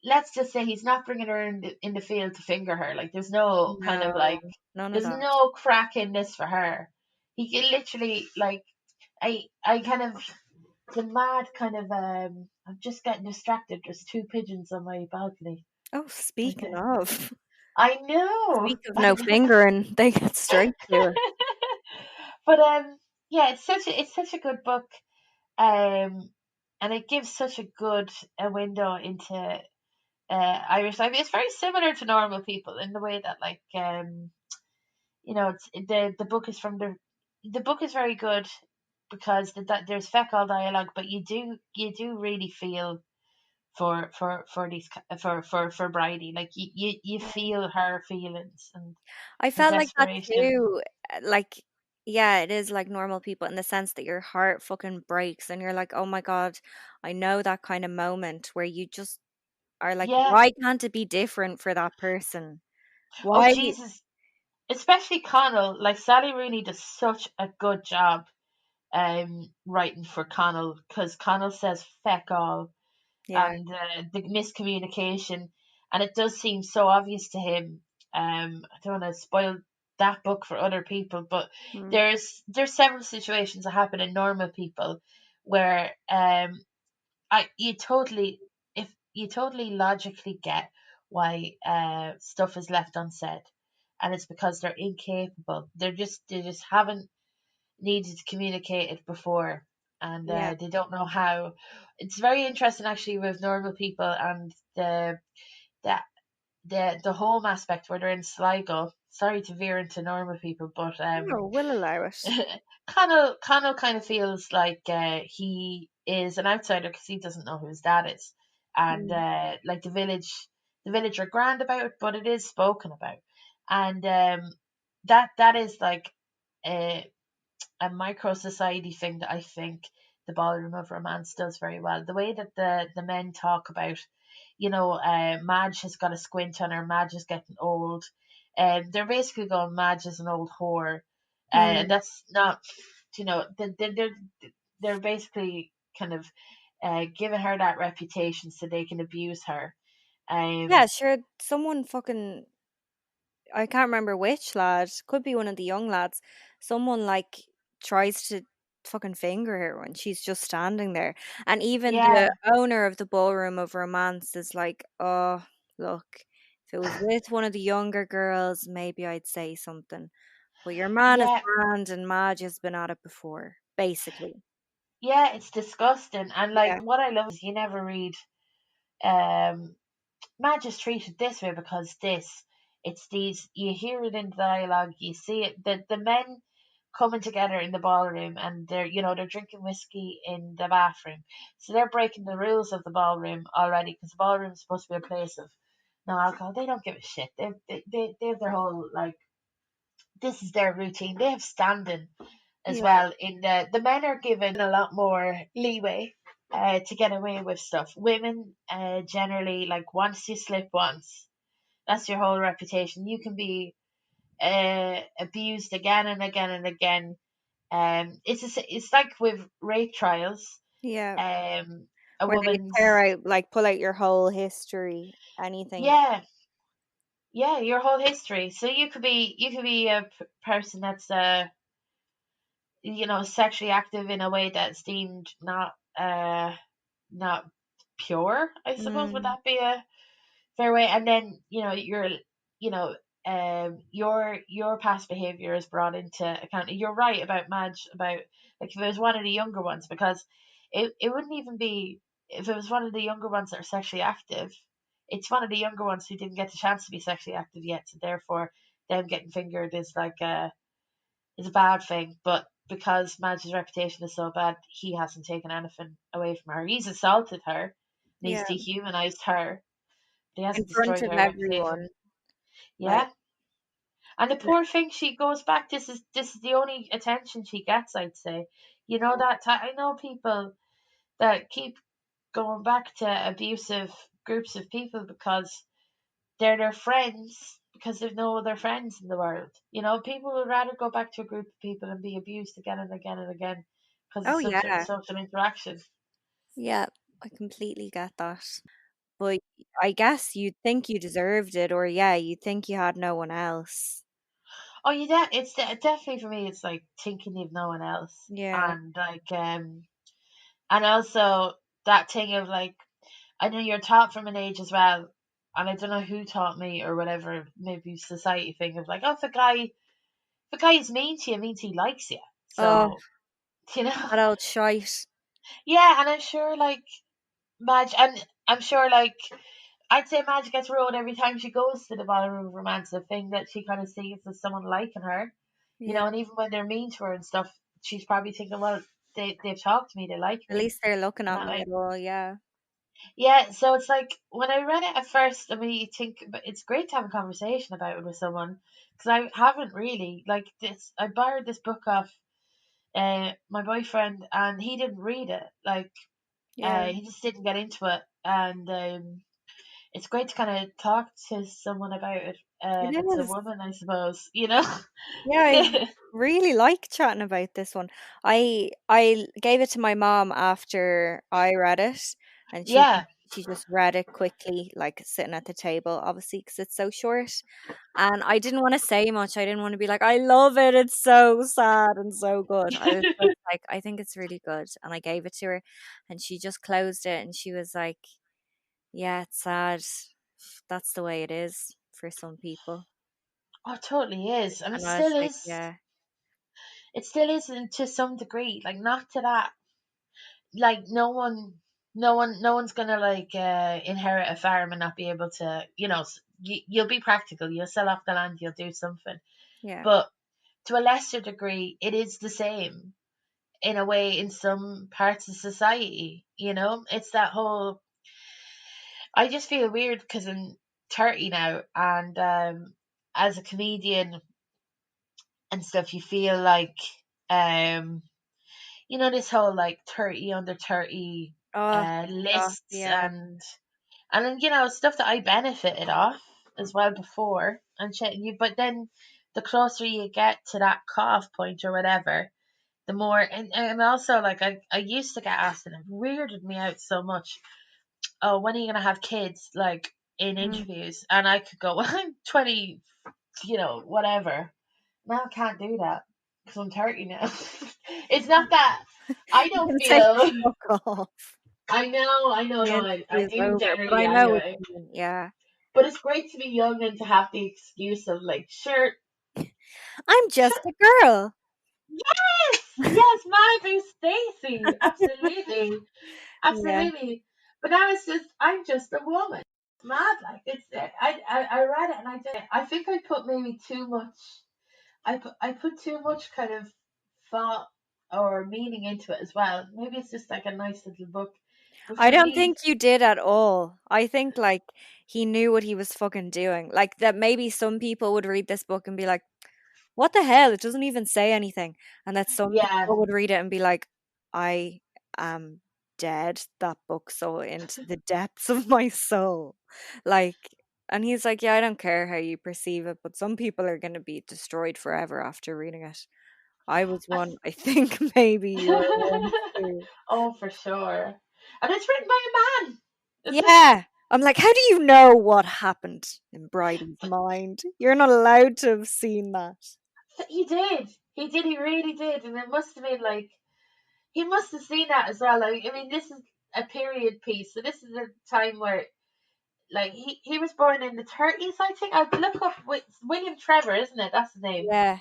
let's just say he's not bringing her in the field to finger her. Like, there's no kind of like, No, none of there's that. no crack in this for her. He can literally like, I kind of, the mad kind of, I'm just getting distracted. There's two pigeons on my balcony. Oh, speaking Okay, of, I know. speak of no fingering, they get straight to it. But yeah, it's such a good book. Um, and it gives such a good a window into Irish life. It's very similar to Normal People in the way that, like, it's the book is from the book is very good because there's feck all dialogue, but you do really feel for these for Bridie. Like, you feel her feelings and I her felt like that desperation. too. Like, yeah, it is like normal people in the sense that your heart fucking breaks and you're like, oh my God, I know that kind of moment where you just are like, Yeah. why can't it be different for that person? Oh Why? Jesus. Especially Connell. Like, Sally Rooney does such a good job writing for Connell, because Connell says feck all, Yeah. and the miscommunication, and it does seem so obvious to him. I don't want to spoil that book for other people, but Mm. there's several situations that happen in Normal People where I you totally if you totally logically get why stuff is left unsaid, and it's because they're incapable. They just haven't needed to communicate it before, and Yeah. they don't know how. It's very interesting actually with Normal People and the the home aspect where they're in Sligo. Sorry to veer into Normal People, but No, we'll allow it. Connell kind of feels like he is an outsider because he doesn't know who his dad is, and Mm. like the village are grand about it, but it is spoken about, and that is like a micro society thing that I think the Ballroom of Romance does very well. The way that the men talk about, Madge has got a squint on her, Madge is getting old. They're basically going, Madge is an old whore. And Mm. that's not, they're basically kind of giving her that reputation so they can abuse her. Yeah, Um, sure. Someone fucking, I can't remember which lad, could be one of the young lads. Someone like tries to fucking finger her when she's just standing there. And even yeah, the owner of the Ballroom of Romance is like, oh, look, if it was with one of the younger girls, maybe I'd say something. But your man is yeah, grand and Madge has been at it before, basically. yeah, it's disgusting. And like, Yeah. what I love is you never read um Madge is treated this way because this. It's these. You hear it in the dialogue. You see it. The men coming together in the ballroom, and they're drinking whiskey in the bathroom. So they're breaking the rules of the ballroom already, because the ballroom is supposed to be a place of no alcohol. They don't give a shit. They have their whole, like, this is their routine. They have standing as Yeah. well. In the men are given a lot more leeway to get away with stuff. Women generally, like, once you slip once, that's your whole reputation. You can be abused again and again and again. It's like with rape trials. Yeah. A Where they woman's, tear out, like, pull out your whole history, anything. yeah, yeah, your whole history. So you could be a person that's sexually active in a way that's deemed not pure. I suppose, would Mm. that be a fair way? And then you know your past behavior is brought into account. You're right about Madge, about, like, if it was one of the younger ones, because it wouldn't even be, if it was one of the younger ones that are sexually active. It's one of the younger ones who didn't get the chance to be sexually active yet, so therefore them getting fingered is like a is a bad thing. But because Madge's reputation is so bad, he hasn't taken anything away from her. He's assaulted her and he's Yeah. dehumanized her. But he In hasn't front destroyed of her reputation. everyone. Like, Yeah. And the poor thing, she goes back. This is the only attention she gets, I'd say. You know that I know people that keep going back to abusive groups of people because they're their friends because they've no other friends in the world. You know, people would rather go back to a group of people and be abused again and again and again because oh it's some sort of yeah. social interaction. Yeah, I completely get that. But I guess you'd think you deserved it, or yeah, you'd think you had no one else. Oh, it's definitely for me. It's like thinking you've no one else, Yeah. and and also that thing of like I know you're taught from an age as well, and I don't know who taught me or whatever, maybe society thing of like, oh, if a guy is mean to you, it means he likes you. Oh, So you know, that old shite. yeah, and I'm sure like Madge, and I'm sure like I'd say Madge gets ruined every time she goes to the Ballroom of Romance, the thing that she kind of sees as someone liking her, you Yeah. know, and even when they're mean to her and stuff, she's probably thinking, well, they've talked to me, they like At me. least they're looking And at that me way. at all, yeah. Yeah, so it's like when I read it at first, I mean, you think, but it's great to have a conversation about it with someone because I haven't really like this. I borrowed this book off my boyfriend, and he didn't read it. Like, Yeah. he just didn't get into it, and it's great to kind of talk to someone about it. It That's a is. woman, I suppose. You know. Yeah, I really like chatting about this one. I gave it to my mom after I read it, and Yeah. she just read it quickly, like sitting at the table, obviously, because it's so short. And I didn't want to say much. I didn't want to be like, I love it. It's so sad and so good. I was just like, I think it's really good. And I gave it to her, and she just closed it, and she was like, yeah, it's sad. That's the way it is for some people. Oh, it totally is, and it And I was still like, is. yeah, It still is to some degree. Like not to that. Like no one's gonna like inherit a farm and not be able to. You know, you'll be practical. You'll sell off the land. You'll do something. yeah. But to a lesser degree, it is the same in a way in some parts of society. You know, it's that whole. I just feel weird because I'm 30 now, and as a comedian and stuff, you feel like um, this whole like 30 under 30 Oh, God, lists yeah. and then stuff that I benefited off as well before and shit. But then the closer you get to that cutoff point or whatever, the more and also like I used to get asked and it weirded me out so much. Oh, when are you gonna have kids? Like in Mm. interviews, and I could go, well, I'm 20, whatever. Now I can't do that because I'm 30 now. It's not that I You don't can say feel. fuck off. I know, The no, I interview is do over, but generally I know what anyway. you mean. Yeah. But it's great to be young and to have the excuse of like, sure, I'm sure, just a girl. yes, Malibu Stacy, absolutely, Yeah. absolutely. But now it's just, I'm just a woman. It's mad, like it's. I read it and I think I put maybe too much. I put too much kind of thought or meaning into it as well. Maybe it's just like a nice little book, but I for don't me, think you did at all. I think like he knew what he was fucking doing. Like that maybe some people would read this book and be like, what the hell? It doesn't even say anything. And that some yeah. people would read it and be like, I am dead. That book so into the depths of my soul. Like, and he's like, yeah, I don't care how you perceive it, but some people are going to be destroyed forever after reading it. I was I one. I think maybe you were one too. Oh, for sure. And it's written by a man. It's written. Yeah. I'm like, how do you know what happened in Bridie's mind? You're not allowed to have seen that. He did. He did. He really did. And it must have been like he must have seen that as well. Like, I mean, this is a period piece, so this is a time where like he was born in the 30s. I think I'd look up with William Trevor, isn't it? That's his name. Yeah.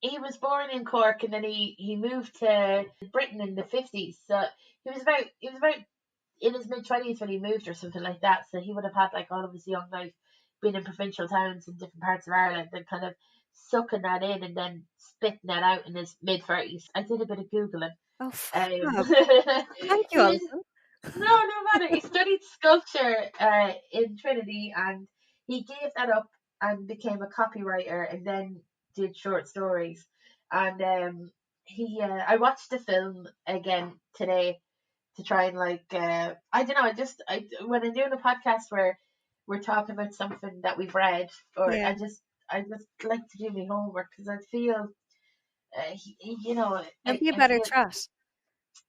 He was born in Cork, and then he moved to Britain in the 50s. So he was about in his mid 20s when he moved or something like that. So he would have had like all of his young life being in provincial towns in different parts of Ireland and kind of sucking that in and then spitting that out in his mid 30s. I did a bit of googling. Oh, fab. Thank you, He was Alison. no matter. He studied sculpture in Trinity, and he gave that up and became a copywriter, and then did short stories. And I watched the film again today to try and I don't know. I when I'm doing a podcast where we're talking about something that we've read, or Yeah. I just like to do my homework because I feel you know It'll be a I better feel chat.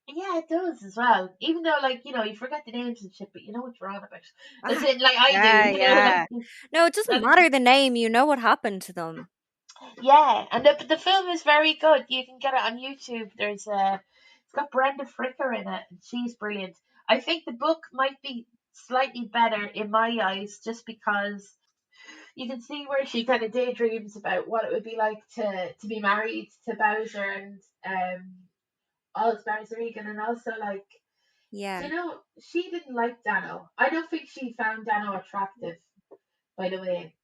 yeah, it does as well. Even though, you forget the names and shit, but you know what you're on about. As Ah, in, like I do, yeah, like, yeah. No, it doesn't and matter the name. You know what happened to them. yeah, and the film is very good. You can get it on YouTube. It's got Brenda Fricker in it, and she's brilliant. I think the book might be slightly better in my eyes, just because you can see where she kind of daydreams about what it would be like to be married to Bowser and Oz Bowser Regan, and also like. Yeah. You know, she didn't like Dano. I don't think she found Dano attractive, by the way.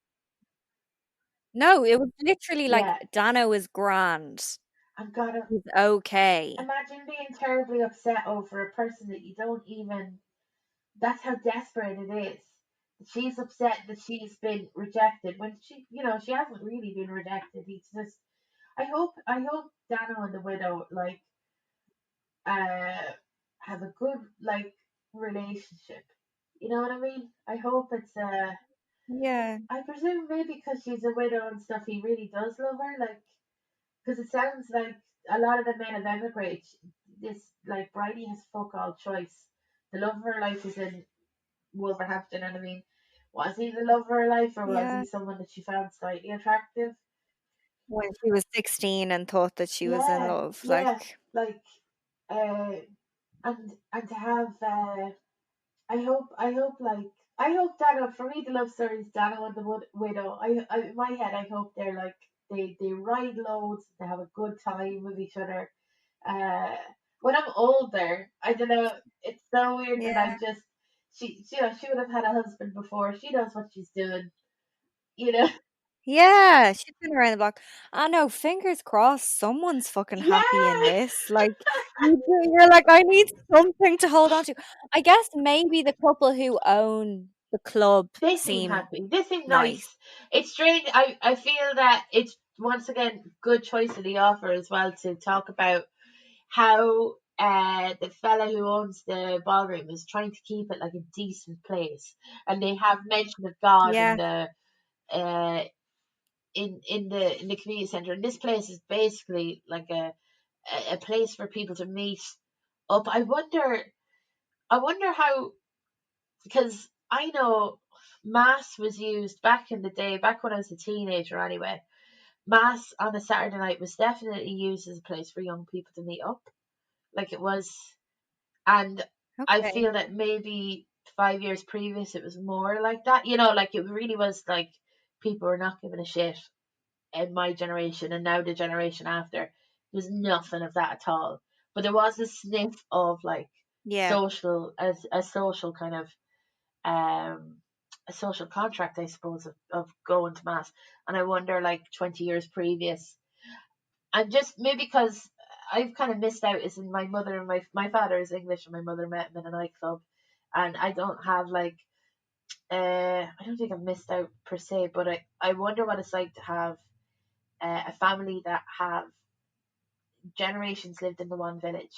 No, it was literally like Yeah, Dano is grand. I've got to He's okay. imagine being terribly upset over a person that you don't even. That's how desperate it is. She's upset that she's been rejected when she hasn't really been rejected. He's just. I hope Dano and the widow uh have a good relationship. You know what I mean? I hope it's Yeah. I presume maybe because she's a widow and stuff, he really does love her. Because it sounds like a lot of the men have emigrated. This, Bridie has fuck all choice. The love of her life is in Wolverhampton, and I mean, was he the love of her life, or was Yeah. he someone that she found slightly attractive? When she was 16 and thought that she was in Yeah, love. yeah, Like, like, uh, and to have I hope Dano, for me, the love story is Dano and the widow. In my head, I hope they're they ride loads, they have a good time with each other. Uh, when I'm older, I don't know. It's so weird that yeah. I'm just she would have had a husband before. She knows what she's doing. You know. Yeah, she's been around the block. I know, fingers crossed, someone's fucking happy in Yeah, this. Like, you're like, I need something to hold on to. I guess maybe the couple who own the club they seem seem happy. They seem nice. nice. It's strange. I feel that it's once again good choice of the offer as well to talk about how the fella who owns the ballroom is trying to keep it like a decent place, and they have mention of God Yeah, uh in the community center, and this place is basically like a place for people to meet up. I wonder how, because I know mass was used back in the day, back when I was a teenager anyway. Mass on a Saturday night was definitely used as a place for young people to meet up, like it was. And I okay. feel that maybe 5 years previous it was more like that. Like it really was like people were not giving a shit in my generation, and now the generation after, there was nothing of that at all. But there was a sniff of like Yeah. social as a social kind of um a social contract, I suppose, of going to mass. And I wonder, like 20 years previous, and just maybe because I've kind of missed out, is in my mother and my father is English, and my mother met him in a nightclub, and I don't have I don't think I've missed out per se, but I wonder what it's like to have a family that have generations lived in the one village,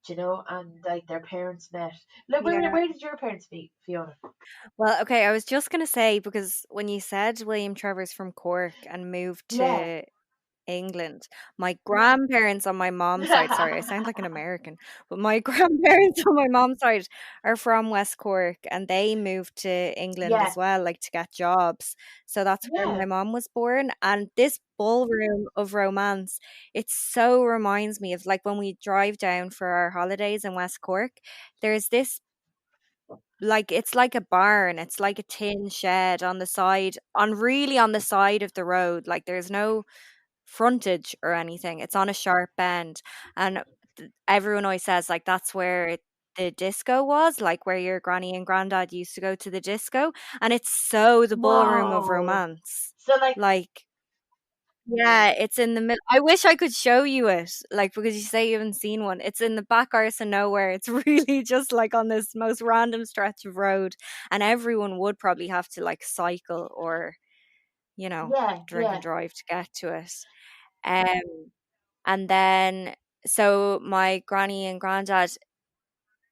and like their parents met. Like, Yeah. where did your parents meet, Fiona? Well, okay, I was just gonna say because when you said William Trevor's from Cork and moved Yeah. to England. My grandparents on my mom's side, sorry, I sound like an American, but my grandparents on my mom's side are from West Cork and they moved to England Yeah. as well, like to get jobs. So that's where Yeah. my mom was born. And this ballroom of romance, it so reminds me of like when we drive down for our holidays in West Cork, there's this like it's like a barn, it's like a tin shed on the side, on the side of the road. Like there's no frontage or anything. It's on a sharp bend, and everyone always says like that's where the disco was, like where your granny and granddad used to go to the disco, and it's so the ballroom of Whoa. romance. So like Like Yeah, it's in the middle. I wish I could show you it, like, because you say you haven't seen one. It's in the back arse of nowhere. It's really just like on this most random stretch of road, and everyone would probably have to like cycle or, Yeah, drink and yeah, drive to get to it. Um, and then so my granny and granddad,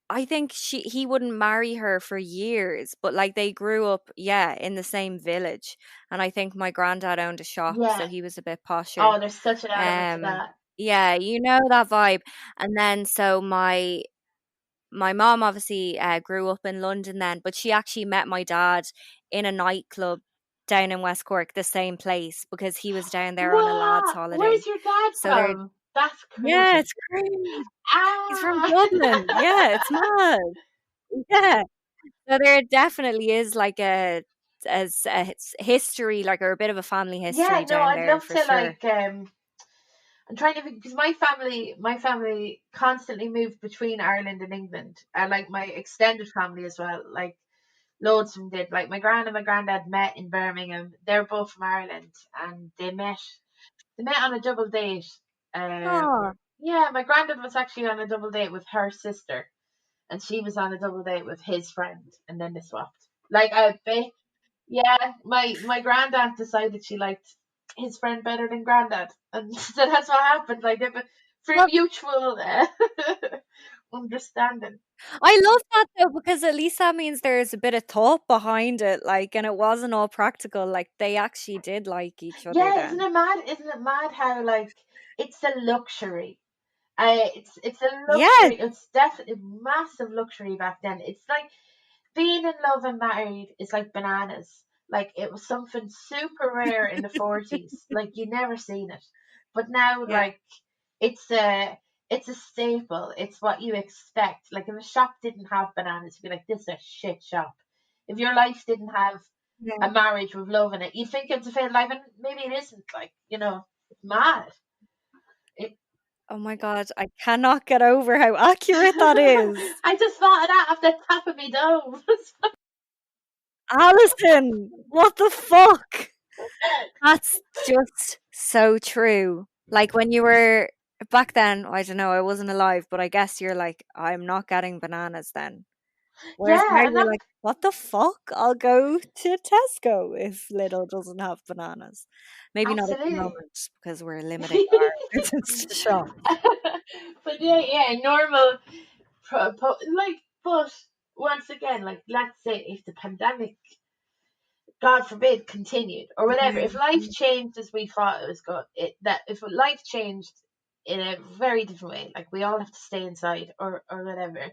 I think he wouldn't marry her for years, but like they grew up, yeah, in the same village. And I think my granddad owned a shop, so yeah. he was a bit posher. Oh, there's such an element to Um, that. yeah, you know that vibe. And then so my mom obviously grew up in London then, but she actually met my dad in a nightclub down in West Cork, the same place, because he was down there on a lad's What? holiday. Where's your dad So they're, from? That's yeah, crazy. it's crazy. He's from Ah, Dublin. Yeah, it's mad. Yeah. So there definitely is like a history, like, or a bit of a family yeah. history No, down I'd there love for to sure. like. I'm trying to think because my family constantly moved between Ireland and England, and like my extended family as well. Like loads of them did. Like my grand and my granddad met in Birmingham. They're both from Ireland, and they met. They met on a double date. Uh, Oh, yeah, my granddad was actually on a double date with her sister, and she was on a double date with his friend, and then they swapped. Like I bet, yeah, my granddad decided she liked his friend better than granddad, and so that's what happened. Like they for well, mutual understanding. I love that though, because at least that means there's a bit of thought behind it, like, and it wasn't all practical. Like they actually did like each other Yeah, isn't then. it mad? Isn't it mad how like it's a luxury. It's a Yeah, luxury. It's definitely massive luxury back then. It's like being in love and married is like bananas. Like it was something super rare in the 40s. Like you never seen it. But now yeah, like it's a it's a staple. It's what you expect. Like if a shop didn't have bananas, you'd be like, this is a shit shop. If your life didn't have yeah. a marriage with love in it, you'd think it's a failed life, and maybe it isn't. Like, it's mad. It, Oh my God, I cannot get over how accurate that is. I just thought of that off the top of my dome. Alison, what the fuck? That's just so true. Like when you were back then, I don't know, I wasn't alive, but I guess you're like, I'm not getting bananas then. Whereas now Yeah, and you're that's like, what the fuck? I'll go to Tesco if Lidl doesn't have bananas. Maybe not at the absolutely. moment because we're limiting our visits to shop. But yeah, yeah, normal. Like, but once again, like, let's say if the pandemic, God forbid, continued or whatever, if life Mhm. changed as we thought it was going, that if life changed in a very different way, like we all have to stay inside or whatever,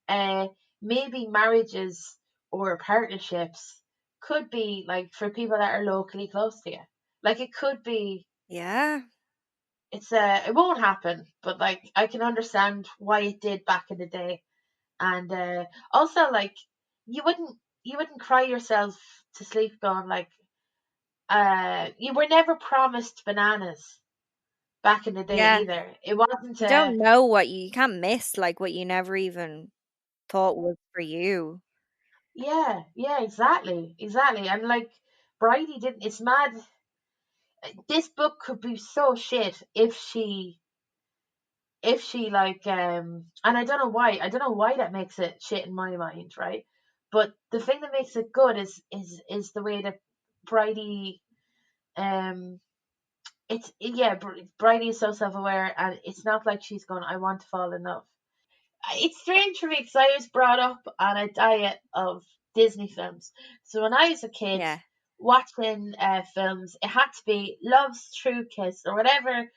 uh, maybe marriages or partnerships could be like for people that are locally close to you. Like it could be Yeah, it won't happen, but like I can understand why it did back in the day. And also like you wouldn't you wouldn't cry yourself to sleep going like you were never promised bananas back in the day yeah. either. It wasn't You don't know what you can't miss, like what you never even thought was for you. yeah, yeah, exactly. And like Bridie didn't it's mad this book could be so shit if she like and I don't know why that makes it shit in my mind, right? But the thing that makes it good is the way that Bridie um Bridie is so self-aware, and it's not like she's going I want to fall in love. It's strange for me because I was brought up on a diet of Disney films. So when I was a kid Yeah. watching films, it had to be Love's True Kiss or whatever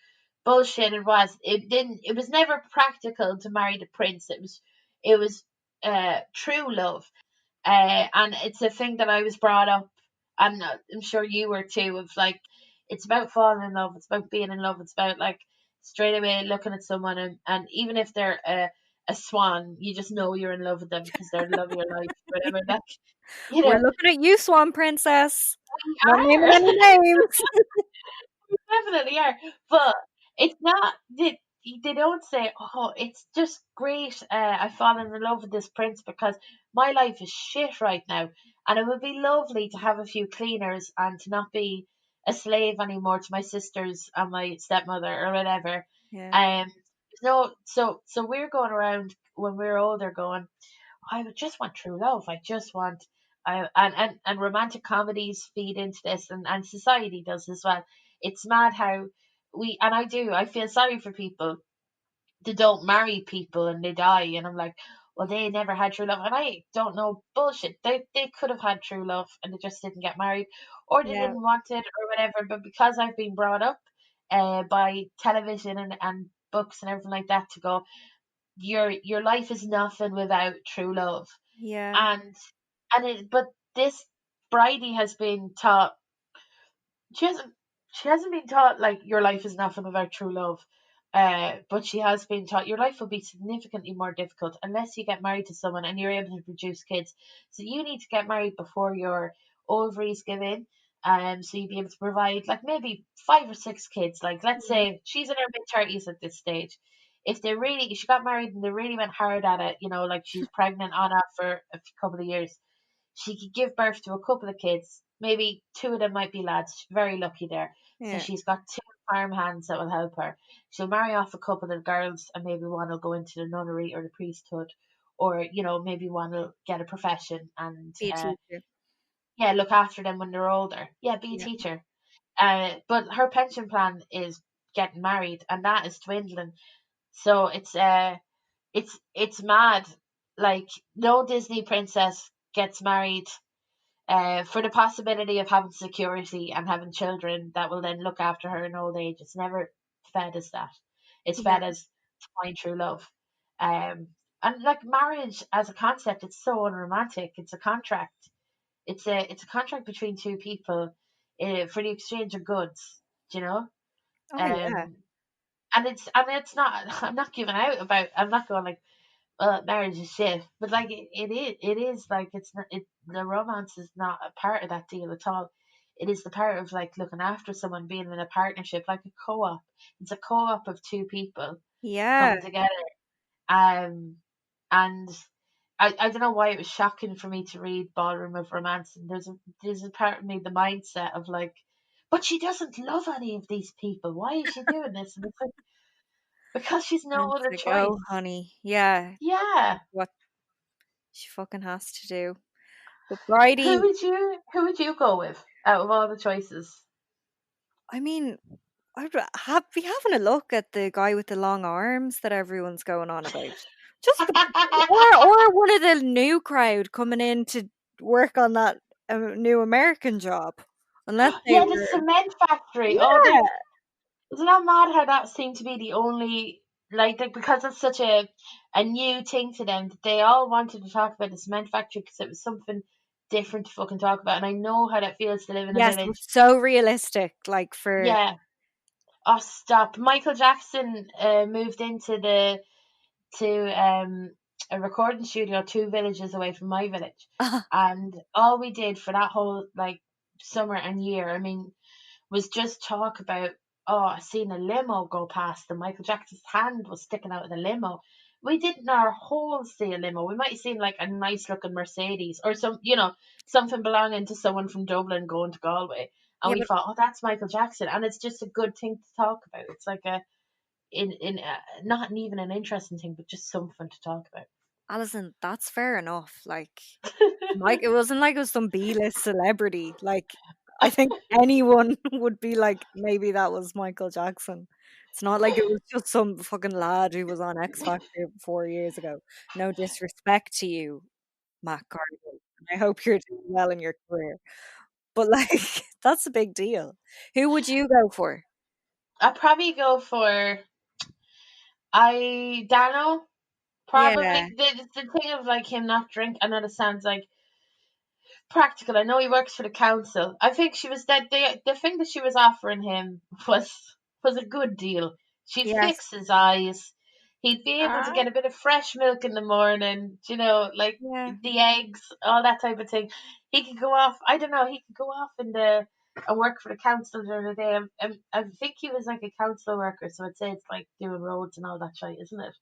bullshit it was. It didn't. It was never practical to marry the prince. It was true love. And it's a thing that I was brought up. I'm sure you were too. Of like, it's about falling in love. It's about being in love. It's about like straight away looking at someone, and even if they're a swan, you just know you're in love with them because they're the love of your life, whatever. Like, you We're know, looking at you, Swan Princess. we Not naming are. any names. Definitely are. But it's not they don't say, oh, it's just great. I've fallen in love with this prince because my life is shit right now, and it would be lovely to have a few cleaners and to not be a slave anymore to my sisters and my stepmother or whatever. Yeah. Um, no, so we're going around when we're older, going, I would just want true love. I just want, and romantic comedies feed into this, and society does as well. It's mad how I feel sorry for people that don't marry people and they die, and I'm like, well, they never had true love, and I don't know, bullshit. They could have had true love and they just didn't get married, or they Yeah. didn't want it, or whatever. But because I've been brought up, by television and books and everything like that, to go, your life is nothing without true love, Yeah. and but this Bridie has been taught, she hasn't she hasn't been taught like your life is nothing without true love. But she has been taught your life will be significantly more difficult unless you get married to someone and you're able to produce kids. So you need to get married before your ovaries give in. So you'd be able to provide like maybe 5 or 6 kids. Like let's Yeah. say she's in her mid 30s at this stage. If she got married and they really went hard at it, like she's pregnant on her for a couple of years, she could give birth to a couple of kids. Maybe two of them might be lads. She's very lucky there. So Yeah. she's got two farm hands that will help her. She'll marry off a couple of girls, and maybe one will go into the nunnery or the priesthood, or maybe one will get a profession and Be a teacher. yeah, look after them when they're older. Yeah, be a Yeah. teacher. But her pension plan is getting married, and that is dwindling. So it's mad. Like no Disney princess gets married for the possibility of having security and having children that will then look after her in old age. It's never fed as that. It's Yeah. fed as to find true love. And like marriage as a concept, it's so unromantic. It's a contract. It's a contract between two people for the exchange of goods. Do you know? Oh yeah. Um, and it's not. I'm not giving out about. I'm not going like, well, marriage is shit. But like it is like it's not the romance is not a part of that deal at all. It is the part of like looking after someone, being in a partnership, like a co-op. It's a co-op of two people Yeah. coming together. Um, and I don't know why it was shocking for me to read Ballroom of Romance, and there's a part of me, the mindset of like, but she doesn't love any of these people. Why is she doing this? And it's like because she's And no it's other like, choice. oh honey, yeah, Yeah. what she fucking has to do. But Who Bridie, would you who would you go with out of all the choices? I mean, be having a look at the guy with the long arms that everyone's going on about. Just or one of the new crowd coming in to work on that new American job. Unless they Yeah, the were, cement factory. Oh, yeah, isn't that mad how that seemed to be the only because it's such a new thing to them. They all wanted to talk about the cement factory because it was something different to fucking talk about. And I know how that feels to live in a yes, it was village. so realistic. Like for Yeah. Oh, stop. Michael Jackson moved into the to a recording studio 2 villages away from my village, and all we did for that whole like summer and year, I mean, was just talk about, oh, I seen a limo go past and Michael Jackson's hand was sticking out of the limo. We didn't our whole see a limo. We might have seen like a nice looking Mercedes or something belonging to someone from Dublin going to Galway. And yeah, we but thought, oh, that's Michael Jackson, and it's just a good thing to talk about. It's like not even an interesting thing, but just something to talk about. Alison, that's fair enough. Like Mike, it wasn't like it was some B-list celebrity. Like, I think anyone would be like, maybe that was Michael Jackson. It's not like it was just some fucking lad who was on X Factor 4 years ago. No disrespect to you, Matt Carter. I hope you're doing well in your career. But like, that's a big deal. Who would you go for? I'd probably go for I Dano. Yeah. Probably the thing of like him not drink. I know it sounds like practical. I know he works for the council. I think she was that the thing that she was offering him was a good deal. She'd Yes. fix his eyes. He'd be able to Ah. get a bit of fresh milk in the morning, like Yeah. the eggs, all that type of thing. He could go off. I don't know. He could go off and work for the council during the day. I think he was like a council worker, so I'd say it's like doing roads and all that shit, isn't it?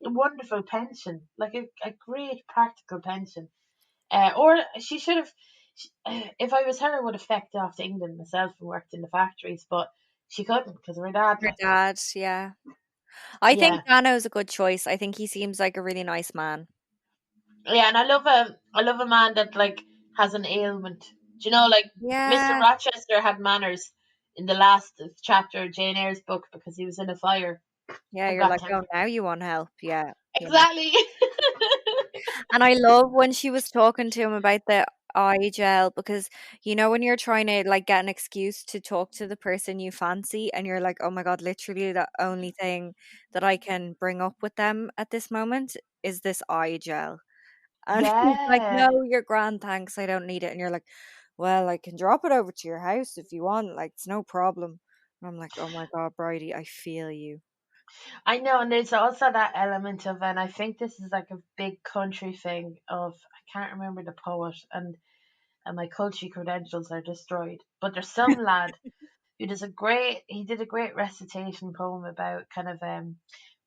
A wonderful pension, like a great practical pension. Or she should have. If I was her, I would have fecked off to England myself and worked in the factories, but she couldn't because of her dad. Her Like, dad, yeah. I think yeah, Dano's a good choice. I think he seems like a really nice man. yeah, and I love a man that like has an ailment. Do you know, like Mr. Yeah, Rochester had manners in the last chapter of Jane Eyre's book because he was in a fire yeah, and you're got like, oh, temper. now you want help. Yeah, yeah. Exactly. And I love when she was talking to him about the eye gel because when you're trying to like get an excuse to talk to the person you fancy and you're like, oh my God, literally the only thing that I can bring up with them at this moment is this eye gel. And he's like, Yeah. no, you're grand, thanks. I don't need it. And you're like, well, I can drop it over to your house if you want. Like, it's no problem. And I'm like, oh my God, Bridie, I feel you. I know, and there's also that element of, and I think this is like a big country thing of, I can't remember the poet, and my culture credentials are destroyed. But there's some lad who does he did a great recitation poem about kind of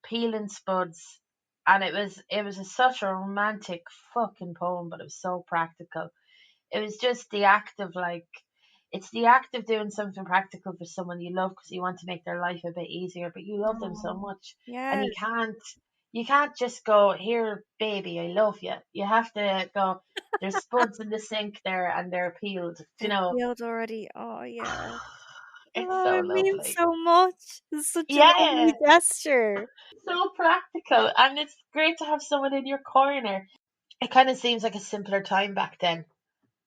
peeling spuds, and such a romantic fucking poem, but it was so practical. It was just the act of like, it's the act of doing something practical for someone you love because you want to make their life a bit easier, but you love them so Oh, much, and yes. you can't just go, here baby, I love you. You have to go, there's spuds in the sink there and they're peeled, you They're know. peeled already. Oh, yeah. It's Oh, so it means lovely. so much. It's such a Yeah, lovely gesture. so practical, and it's great to have someone in your corner. It kind of seems like a simpler time back then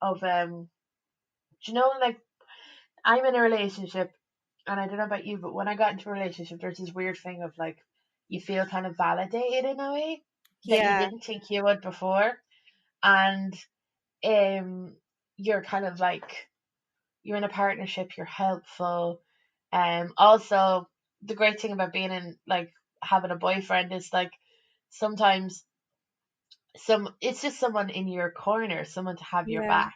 of do you know, like, I'm in a relationship, and I don't know about you, but when I got into a relationship, there's this weird thing of like, you feel kind of validated in a way that you Yeah, didn't think you would before, and um, you're kind of like, you're in a partnership, you're helpful. Also, the great thing about being in, like, having a boyfriend is like, sometimes it's just someone in your corner, someone to have your yeah, back,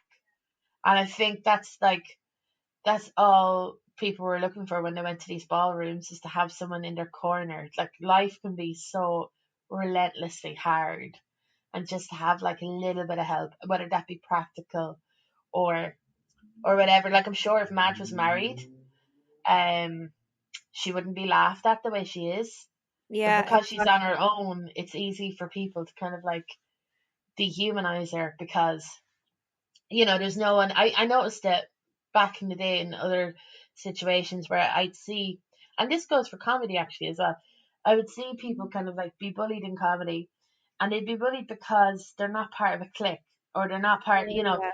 and I think that's like, that's all people were looking for when they went to these ballrooms, is to have someone in their corner. Like, life can be so relentlessly hard, and just to have like a little bit of help, whether that be practical or whatever. Like, I'm sure if Madge was married, um she wouldn't be laughed at the way she is, but yeah, because she's on her exactly. own, it's easy for people to kind of like dehumanize her, because there's no one. I noticed that back in the day in other situations where I'd see, and this goes for comedy actually as well, I would see people kind of like be bullied in comedy, and they'd be bullied because they're not part of a clique, or they're not part, Oh, yeah,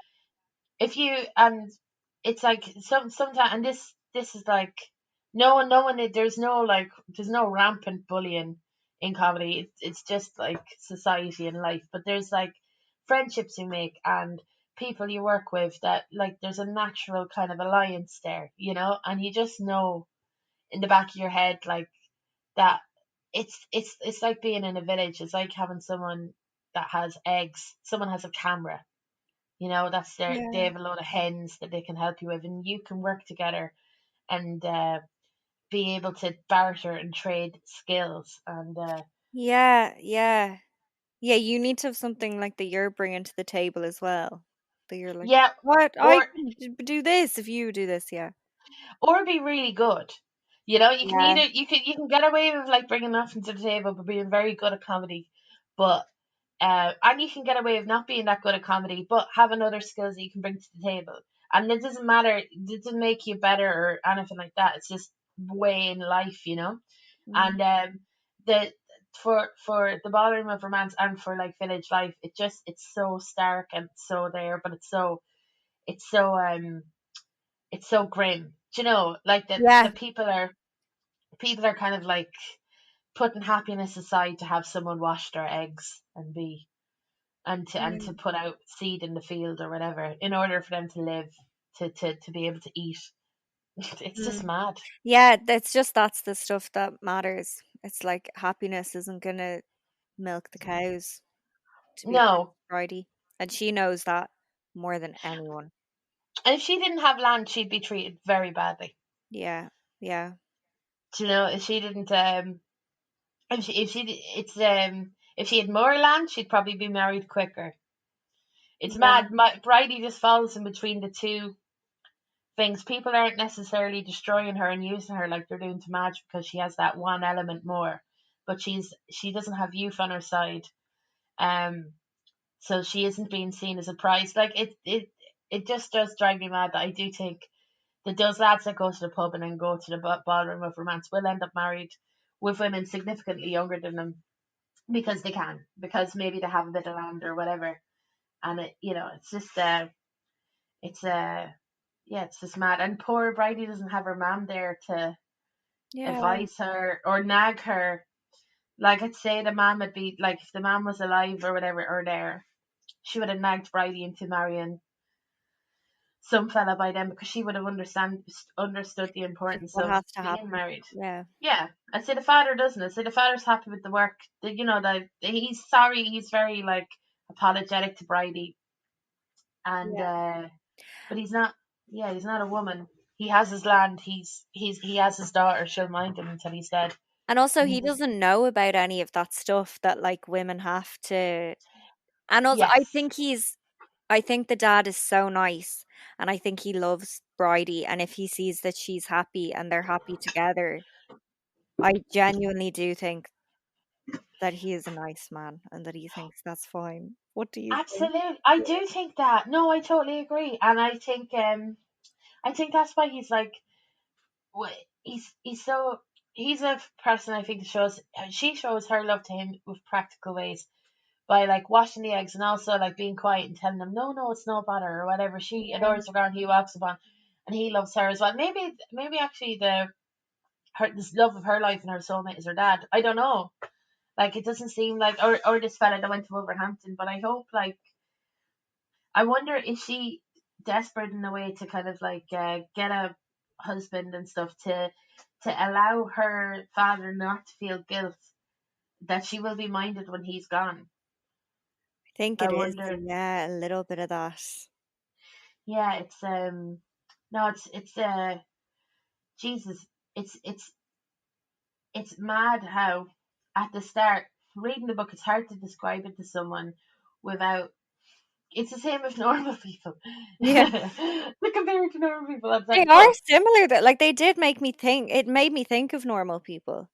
if you, and it's like, sometimes, and this is like, no one, there's no rampant bullying in comedy. It's just like society and life, but there's like friendships you make and people you work with, that like there's a natural kind of alliance there, and you just know in the back of your head, like, that it's like being in a village. It's like having someone that has eggs, someone has a camera, that's they yeah, have a lot of hens that they can help you with, and you can work together and be able to barter and trade skills. And yeah, yeah. Yeah, you need to have something like that you're bringing to the table as well. That you're like, yeah, what? I or can do this if you do this. Yeah, be really good. You can yeah, either, you can get away with like bringing nothing to the table but being very good at comedy, but and you can get away with not being that good at comedy but having other skills that you can bring to the table. And it doesn't matter, it doesn't make you better or anything like that. It's just way in life. mm, And the for the Ballroom of Romance and for like Village Life, it's so stark and so there, but it's so it's so grim. Do you know, like, that yeah, the people are kind of like putting happiness aside to have someone wash their eggs and be, and to mm, put out seed in the field or whatever, in order for them to live, to be able to eat. It's just mm. mad. Yeah. That's the stuff that matters. It's like happiness isn't gonna milk the cows. To be honest, No. Bridie, and she knows that more than anyone. And if she didn't have land, she'd be treated very badly. Yeah, yeah, If she didn't, if she had more land, she'd probably be married quicker. It's Yeah. mad. Bridie just falls in between the two things. People aren't necessarily destroying her and using her like they're doing to Madge because she has that one element more, but she doesn't have youth on her side. Um, so she isn't being seen as a prize. Like it just does drive me mad that I do think that those lads that go to the pub and then go to the ballroom of romance will end up married with women significantly younger than them because they can, because maybe they have a bit of land or whatever, and it's just it's yeah, it's just mad. And poor Bridie doesn't have her mum there to Yeah. advise her or nag her. Like, I'd say the mum would be like, if the mum was alive or whatever, or there, she would have nagged Bridie into marrying some fella by then because she would have understood the Just importance what of has to being happen. married. Yeah. Yeah, I'd say the father doesn't. I'd say the father's happy with the work. That he's sorry. He's very like apologetic to Bridie, and Yeah. but he's not. Yeah, he's not a woman. He has his land. He has his daughter. She'll mind him until he's dead. And also, And he he does. doesn't know about any of that stuff that like women have to. And also, Yes, I think the dad is so nice, and I think he loves Bridie. And if he sees that she's happy and they're happy together, I genuinely do think that he is a nice man and that he thinks that's fine. What do you think? absolutely. I do think that. No, I totally agree, and I think that's why he's like, he's so he's a person I think that shows she shows her love to him with practical ways by like washing the eggs and also like being quiet and telling him no it's no bother or whatever. She Yeah. adores the ground he walks upon, and he loves her as well. Maybe actually this love of her life and her soulmate is her dad. I don't know. Like, it doesn't seem like, or this fella that went to Wolverhampton. But I hope, like, I wonder, is she desperate in a way to kind of like get a husband and stuff to allow her father not to feel guilt that she will be minded when he's gone. I think I it is, wonder. yeah, a little bit of that. Yeah, it's no, it's Jesus, it's mad how at the start reading the book it's hard to describe it to someone without. It's the same with normal people. Yeah. To compare it to normal people, I'm They like, are but similar that like they did make me think it made me think of normal people.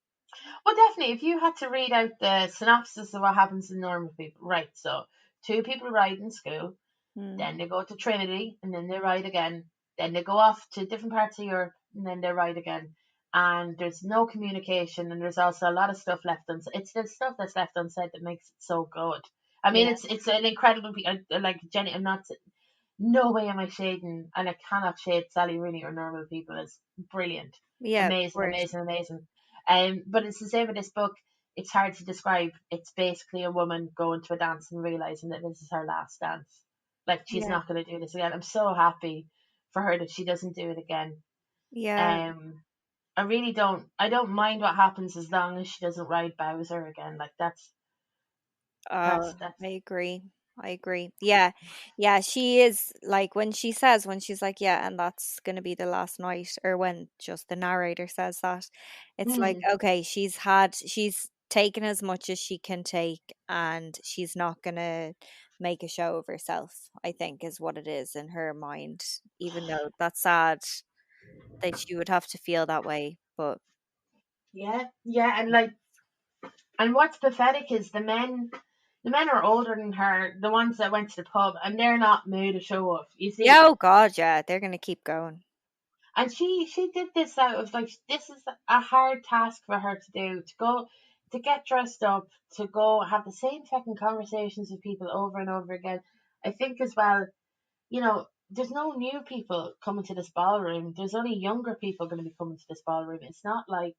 well, definitely, if you had to read out the synopsis of what happens in normal people, right? So, two people ride in school, Hmm. then they go to Trinity, and then they ride again. Then they go off to different parts of Europe, and then they ride again. And there's no communication, and there's also a lot of stuff left unsaid. It's the stuff that's left unsaid that makes it so good. I mean, Yeah. it's an incredible, like Jenny. I'm not, no way am I shading, and I cannot shade Sally Rooney or normal people. It's brilliant, Yeah, of amazing, course. amazing, amazing. But it's the same with this book. It's hard to describe. It's basically a woman going to a dance and realizing that this is her last dance. Like, she's Yeah. not going to do this again. I'm so happy for her that she doesn't do it again. Yeah. Um, I really don't. I don't mind what happens as long as she doesn't ride Bowser again. Like, Oh, that's. I agree. I agree. Yeah. Yeah, she is like when she's like, yeah, and that's gonna be the last night, or when just the narrator says that, it's like, Mm, okay, she's taken as much as she can take and she's not gonna make a show of herself, I think is what it is in her mind. Even though that's sad that she would have to feel that way. But yeah, yeah, and like, and what's pathetic is the men. The men are older than her, the ones that went to the pub, and they're not made to show off. You yeah, see, oh God, yeah, they're gonna keep going. and she did this out of like, this is a hard task for her to do, to go, to get dressed up, to go have the same fucking conversations with people over and over again. I think as well, there's no new people coming to this ballroom. There's only younger people going to be coming to this ballroom. It's not like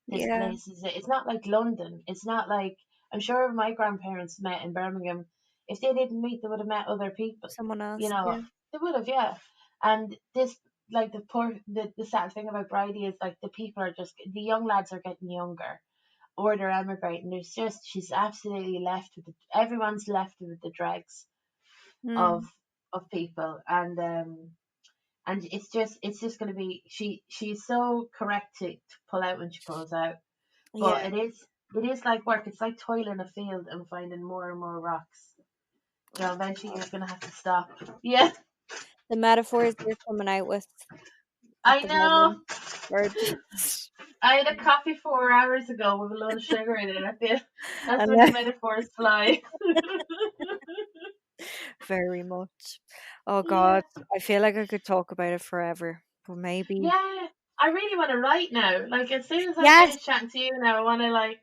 this Yeah, place is. It's not like London. It's not like, I'm sure if my grandparents met in Birmingham, if they didn't meet, they would have met other people. someone You else. know, Yeah. they would have, yeah. And this, like, the sad thing about Bridie is like, the young lads are getting younger, or they're emigrating. She's absolutely left with everyone's left with the dregs of Mm. people, and it's just going to be, she's so correct to pull out when she pulls out, but Yeah. it is like work. It's like toiling a field and finding more and more rocks. Well, eventually you're going to have to stop. Yeah, The metaphors you're coming out with at I the know. moment are just... I had a coffee 4 hours ago with a lot of sugar in it. That's and where the metaphors fly. very much. Oh Yeah. God, I feel like I could talk about it forever, but maybe Yeah. I really want to write now. Like, as soon as I yes, finish chatting to you now, I want to, like,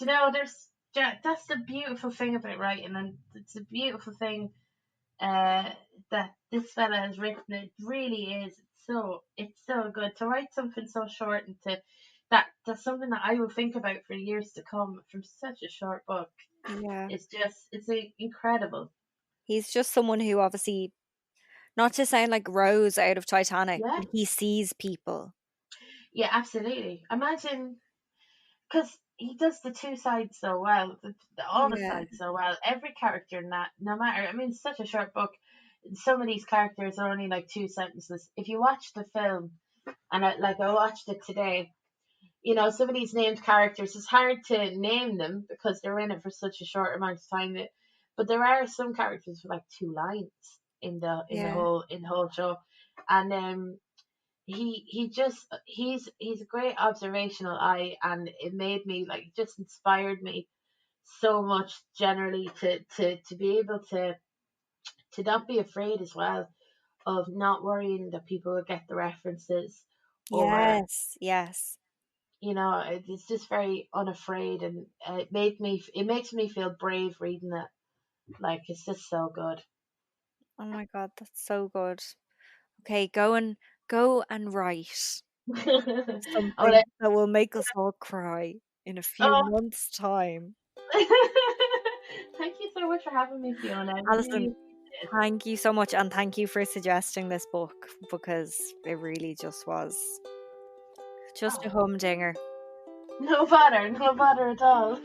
there's, yeah, that's the beautiful thing about writing, and it's a beautiful thing uh, that this fella has written. It really is. It's so good to write something so short, and that's something that I will think about for years to come from such a short book. yeah. It's incredible. He's just someone who obviously, not to sound like Rose out of Titanic, Yeah, but he sees people. yeah, absolutely. Imagine, because he does the two sides so well, all the Yeah, sides so well. Every character in that, no matter, I mean, it's such a short book. Some of these characters are only like two sentences. If you watch the film, and I watched it today, some of these named characters, it's hard to name them because they're in it for such a short amount of time. But there are some characters with like two lines yeah, in the whole show, and he's a great observational eye, and it made me like just inspired me so much generally to be able to not be afraid as well of not worrying that people will get the references, or yes, yes. it's just very unafraid, and it makes me feel brave reading it. Like, it's just so good. Oh my God, that's so good. Okay, go and write Oh, something that will make us all cry in a few oh. months' time. Thank you so much for having me, Fiona. I really Alison, appreciate thank you so much, and thank you for suggesting this book because it really just was it. just a Oh, humdinger. no bother at all.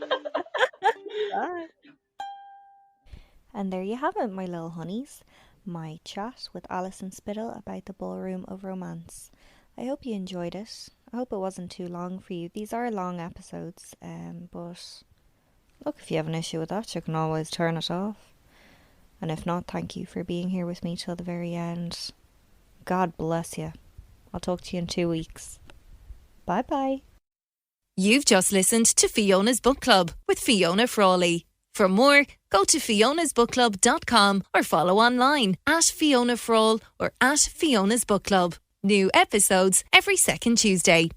Bye. And there you have it, my little honeys. My chat with Alison Spittle about the Ballroom of Romance. I hope you enjoyed it. I hope it wasn't too long for you. These are long episodes, but look, if you have an issue with that, you can always turn it off. And if not, thank you for being here with me till the very end. God bless you. I'll talk to you in 2 weeks. Bye bye. You've just listened to Fiona's Book Club with Fiona Frawley. For more, go to fionasbookclub.com or follow online at Fiona Frawl or at Fiona's Book Club. New episodes every second Tuesday.